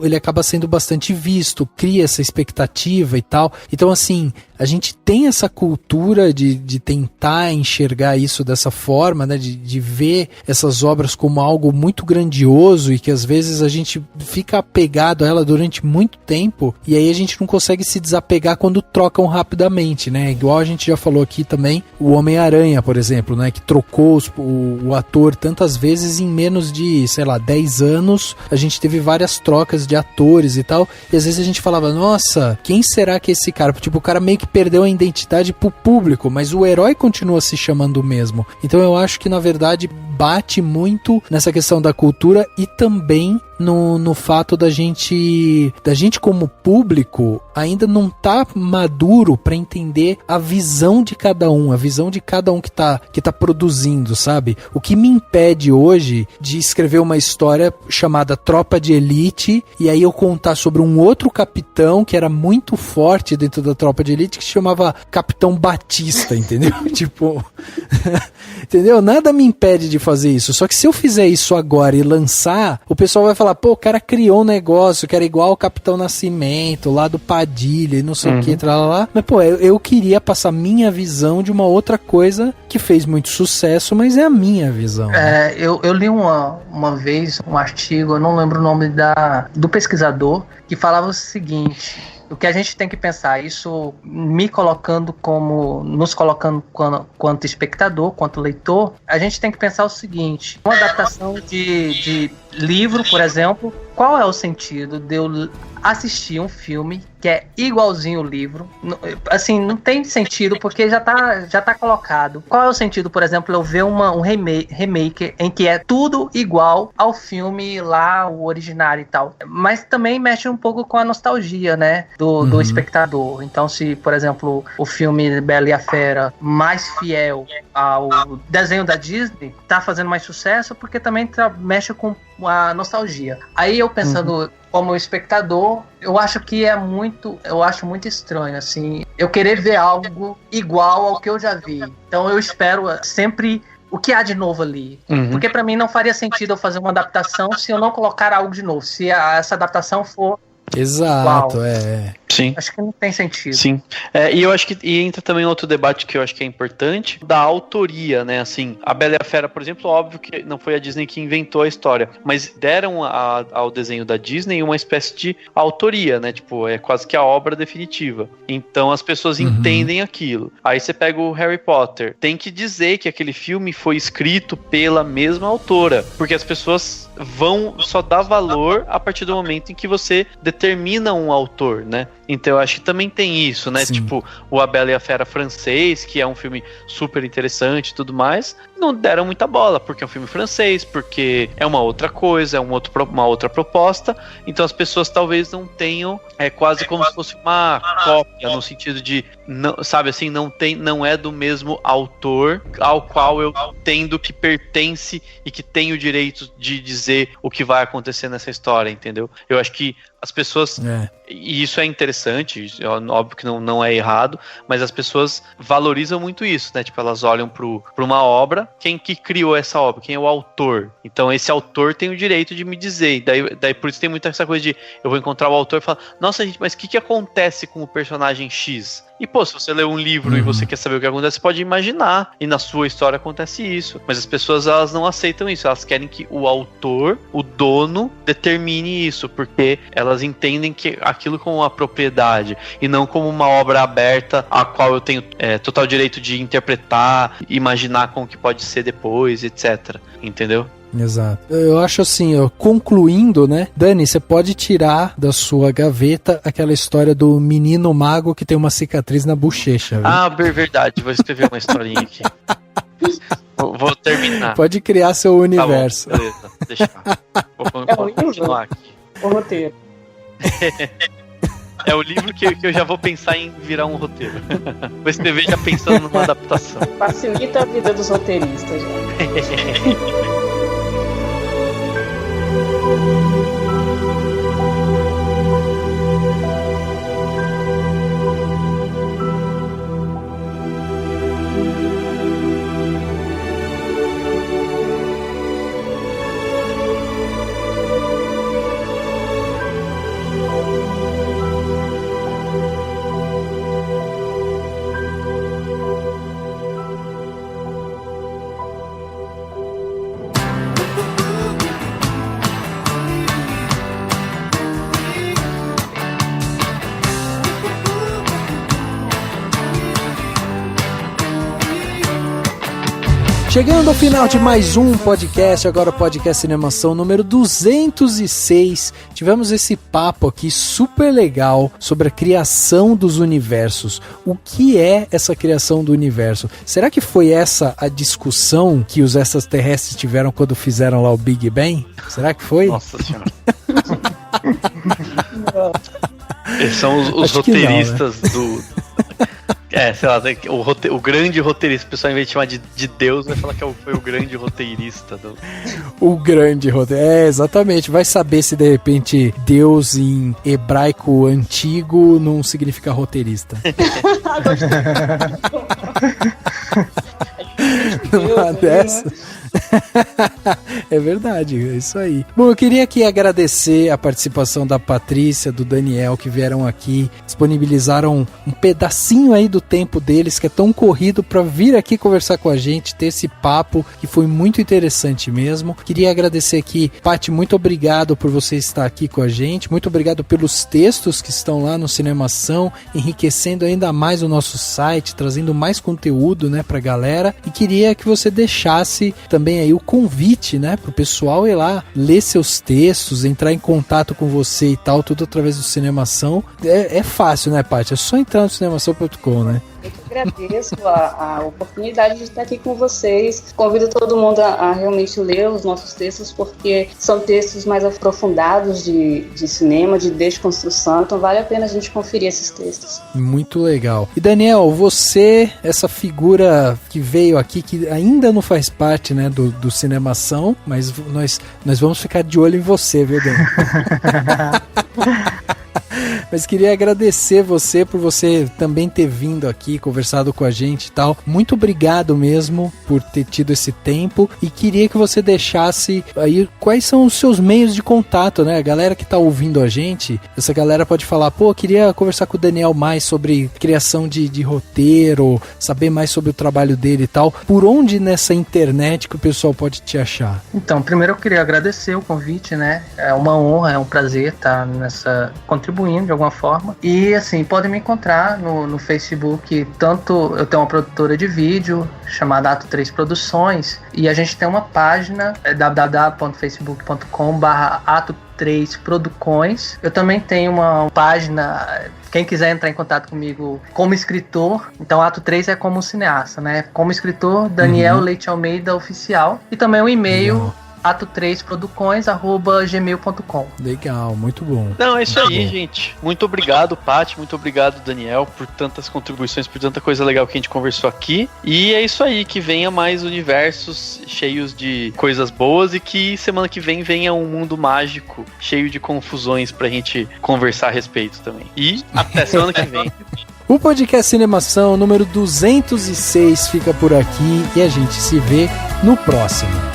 bastante visto, cria essa expectativa e tal. Então assim, a gente tem essa cultura de tentar enxergar isso dessa forma, né, de ver essas obras como algo muito grandioso e que às vezes a gente fica apegado a ela durante muito tempo e aí a gente não consegue se desapegar quando trocam rapidamente, né? Igual a gente já falou aqui também, o Homem-Aranha, por exemplo, né, que trocou o ator tantas vezes em menos de, 10 anos, a gente teve várias trocas de atores e tal, e às vezes a gente falava, nossa, quem será que é esse cara? Tipo, o cara meio que perdeu a identidade pro público, mas o herói continua se chamando o mesmo. Então eu acho que na verdade bate muito nessa questão da cultura e também no fato da gente como público ainda não tá maduro para entender a visão de cada um que tá produzindo, sabe? O que me impede hoje de escrever uma história chamada Tropa de Elite e aí eu contar sobre um outro capitão que era muito forte dentro da Tropa de Elite que se chamava Capitão Batista, entendeu? Tipo, entendeu? Nada me impede de fazer isso, só que se eu fizer isso agora e lançar, o pessoal vai falar, pô, o cara criou um negócio que era igual ao Capitão Nascimento, lá do Padilha e não sei o que, lá. Mas, pô, eu queria passar minha visão de uma outra coisa que fez muito sucesso, mas é a minha visão. Né? Eu li uma vez um artigo, eu não lembro o nome do pesquisador, que falava o seguinte: o que a gente tem que pensar, isso nos colocando quanto espectador, quanto leitor, a gente tem que pensar o seguinte: uma adaptação de livro, por exemplo, qual é o sentido de eu assistir um filme que é igualzinho o livro? Assim, não tem sentido porque já tá colocado. Qual é o sentido, por exemplo, eu ver um remake em que é tudo igual ao filme lá, o originário e tal? Mas também mexe um pouco com a nostalgia, né, do espectador. Então, se, por exemplo, o filme Bela e a Fera mais fiel ao desenho da Disney tá fazendo mais sucesso, porque também mexe com a nostalgia. Aí eu pensando como espectador, eu acho muito estranho, assim, eu querer ver algo igual ao que eu já vi. Então eu espero sempre o que há de novo ali. Porque pra mim não faria sentido eu fazer uma adaptação se eu não colocar algo de novo, se essa adaptação for exato, igual. Sim. Acho que não tem sentido. Sim. E eu acho que entra também outro debate que eu acho que é importante, da autoria, né? Assim, a Bela e a Fera, por exemplo, óbvio que não foi a Disney que inventou a história, mas deram ao desenho da Disney uma espécie de autoria, né? Tipo, é quase que a obra definitiva. Então as pessoas entendem aquilo. Aí você pega o Harry Potter, tem que dizer que aquele filme foi escrito pela mesma autora, porque as pessoas vão só dar valor a partir do momento em que você determina um autor, né? Então eu acho que também tem isso, né? Sim. Tipo, o A Bela e a Fera francês, que é um filme super interessante e tudo mais, não deram muita bola, porque é um filme francês, porque é uma outra coisa, é uma outra proposta, então as pessoas talvez não tenham, quase como se fosse uma cópia, no sentido de, não, sabe assim, não é do mesmo autor ao qual eu entendo que pertence e que tem o direito de dizer o que vai acontecer nessa história, entendeu? Eu acho que as pessoas, e isso é interessante, óbvio que não é errado, mas as pessoas valorizam muito isso, né? Tipo, elas olham pra uma obra, quem que criou essa obra? Quem é o autor? Então esse autor tem o direito de me dizer, daí por isso tem muita essa coisa de, eu vou encontrar o autor e falar, nossa gente, mas o que acontece com o personagem X? E pô, se você lê um livro e você quer saber o que acontece, você pode imaginar, e na sua história acontece isso, mas as pessoas, elas não aceitam isso, elas querem que o autor, o dono, determine isso, porque elas entendem que aquilo como uma propriedade e não como uma obra aberta a qual eu tenho total direito de interpretar, imaginar como que pode ser depois, etc. Entendeu? Exato. Eu acho assim, concluindo, né? Dani, você pode tirar da sua gaveta aquela história do menino mago que tem uma cicatriz na bochecha. Viu? Ah, verdade. Vou escrever uma historinha aqui. Vou terminar. Pode criar seu universo. Tá bom, beleza. Deixa. Vou continuar aqui. O roteiro. É o livro que eu já vou pensar em virar um roteiro. Vou escrever já pensando numa adaptação. Facilita a vida dos roteiristas. Já. Chegando ao final de mais um podcast, agora o podcast Cinemação número 206. Tivemos esse papo aqui super legal sobre a criação dos universos. O que é essa criação do universo? Será que foi essa a discussão que os extraterrestres tiveram quando fizeram lá o Big Bang? Será que foi? Nossa Senhora. Eles são os roteiristas não, né? Sei lá, o grande roteirista. O pessoal, em vez de chamar de Deus, vai falar que foi o grande roteirista. O grande roteirista. Exatamente. Vai saber se de repente Deus em hebraico antigo não significa roteirista. Numa dessa. É verdade, é isso aí. Bom, eu queria aqui agradecer a participação da Patrícia, do Daniel, que vieram aqui, disponibilizaram um pedacinho aí do tempo deles, que é tão corrido, para vir aqui conversar com a gente, ter esse papo, que foi muito interessante mesmo. Queria agradecer aqui, Paty, muito obrigado por você estar aqui com a gente, muito obrigado pelos textos que estão lá no Cinemação, enriquecendo ainda mais o nosso site, trazendo mais conteúdo, né, pra galera, e queria que você deixasse também aí o convite, né, pro pessoal ir lá ler seus textos, entrar em contato com você e tal, tudo através do Cinemação. É fácil, né, Paty? É só entrar no cinemação.com, né? Eu que agradeço a oportunidade de estar aqui com vocês. Convido todo mundo a realmente ler os nossos textos, porque são textos mais aprofundados de cinema, de desconstrução, então vale a pena a gente conferir esses textos. Muito legal. E Daniel, você, essa figura que veio aqui, que ainda não faz parte, né, do Cinemação, mas nós vamos ficar de olho em você, viu, Daniel? Mas queria agradecer você por você também ter vindo aqui, conversado com a gente e tal. Muito obrigado mesmo por ter tido esse tempo e queria que você deixasse aí quais são os seus meios de contato, né? A galera que tá ouvindo a gente, essa galera pode falar, pô, queria conversar com o Daniel mais sobre criação de roteiro, saber mais sobre o trabalho dele e tal. Por onde nessa internet que o pessoal pode te achar? Então, primeiro eu queria agradecer o convite, né? É uma honra, é um prazer estar contribuindo de alguma forma. E assim, podem me encontrar no Facebook, tanto eu tenho uma produtora de vídeo chamada Ato 3 Produções, e a gente tem uma página, www.facebook.com/Ato3 Producões. Eu também tenho uma página, quem quiser entrar em contato comigo como escritor, então Ato 3 é como cineasta, né? Como escritor, Daniel Leite Almeida Oficial, e também um e-mail, ato3produções@gmail.com. Legal, muito bom. Não, é isso aí, gente. Muito obrigado, Paty. Muito obrigado, Daniel, por tantas contribuições, por tanta coisa legal que a gente conversou aqui. E é isso aí, que venha mais universos cheios de coisas boas e que semana que vem venha um mundo mágico cheio de confusões pra gente conversar a respeito também. E até semana que vem. O podcast Cinemação número 206 fica por aqui e a gente se vê no próximo.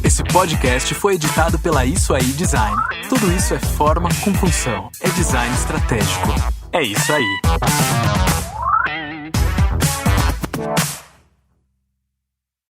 Esse podcast foi editado pela Isso Aí Design. Tudo isso é forma com função. É design estratégico. É isso aí.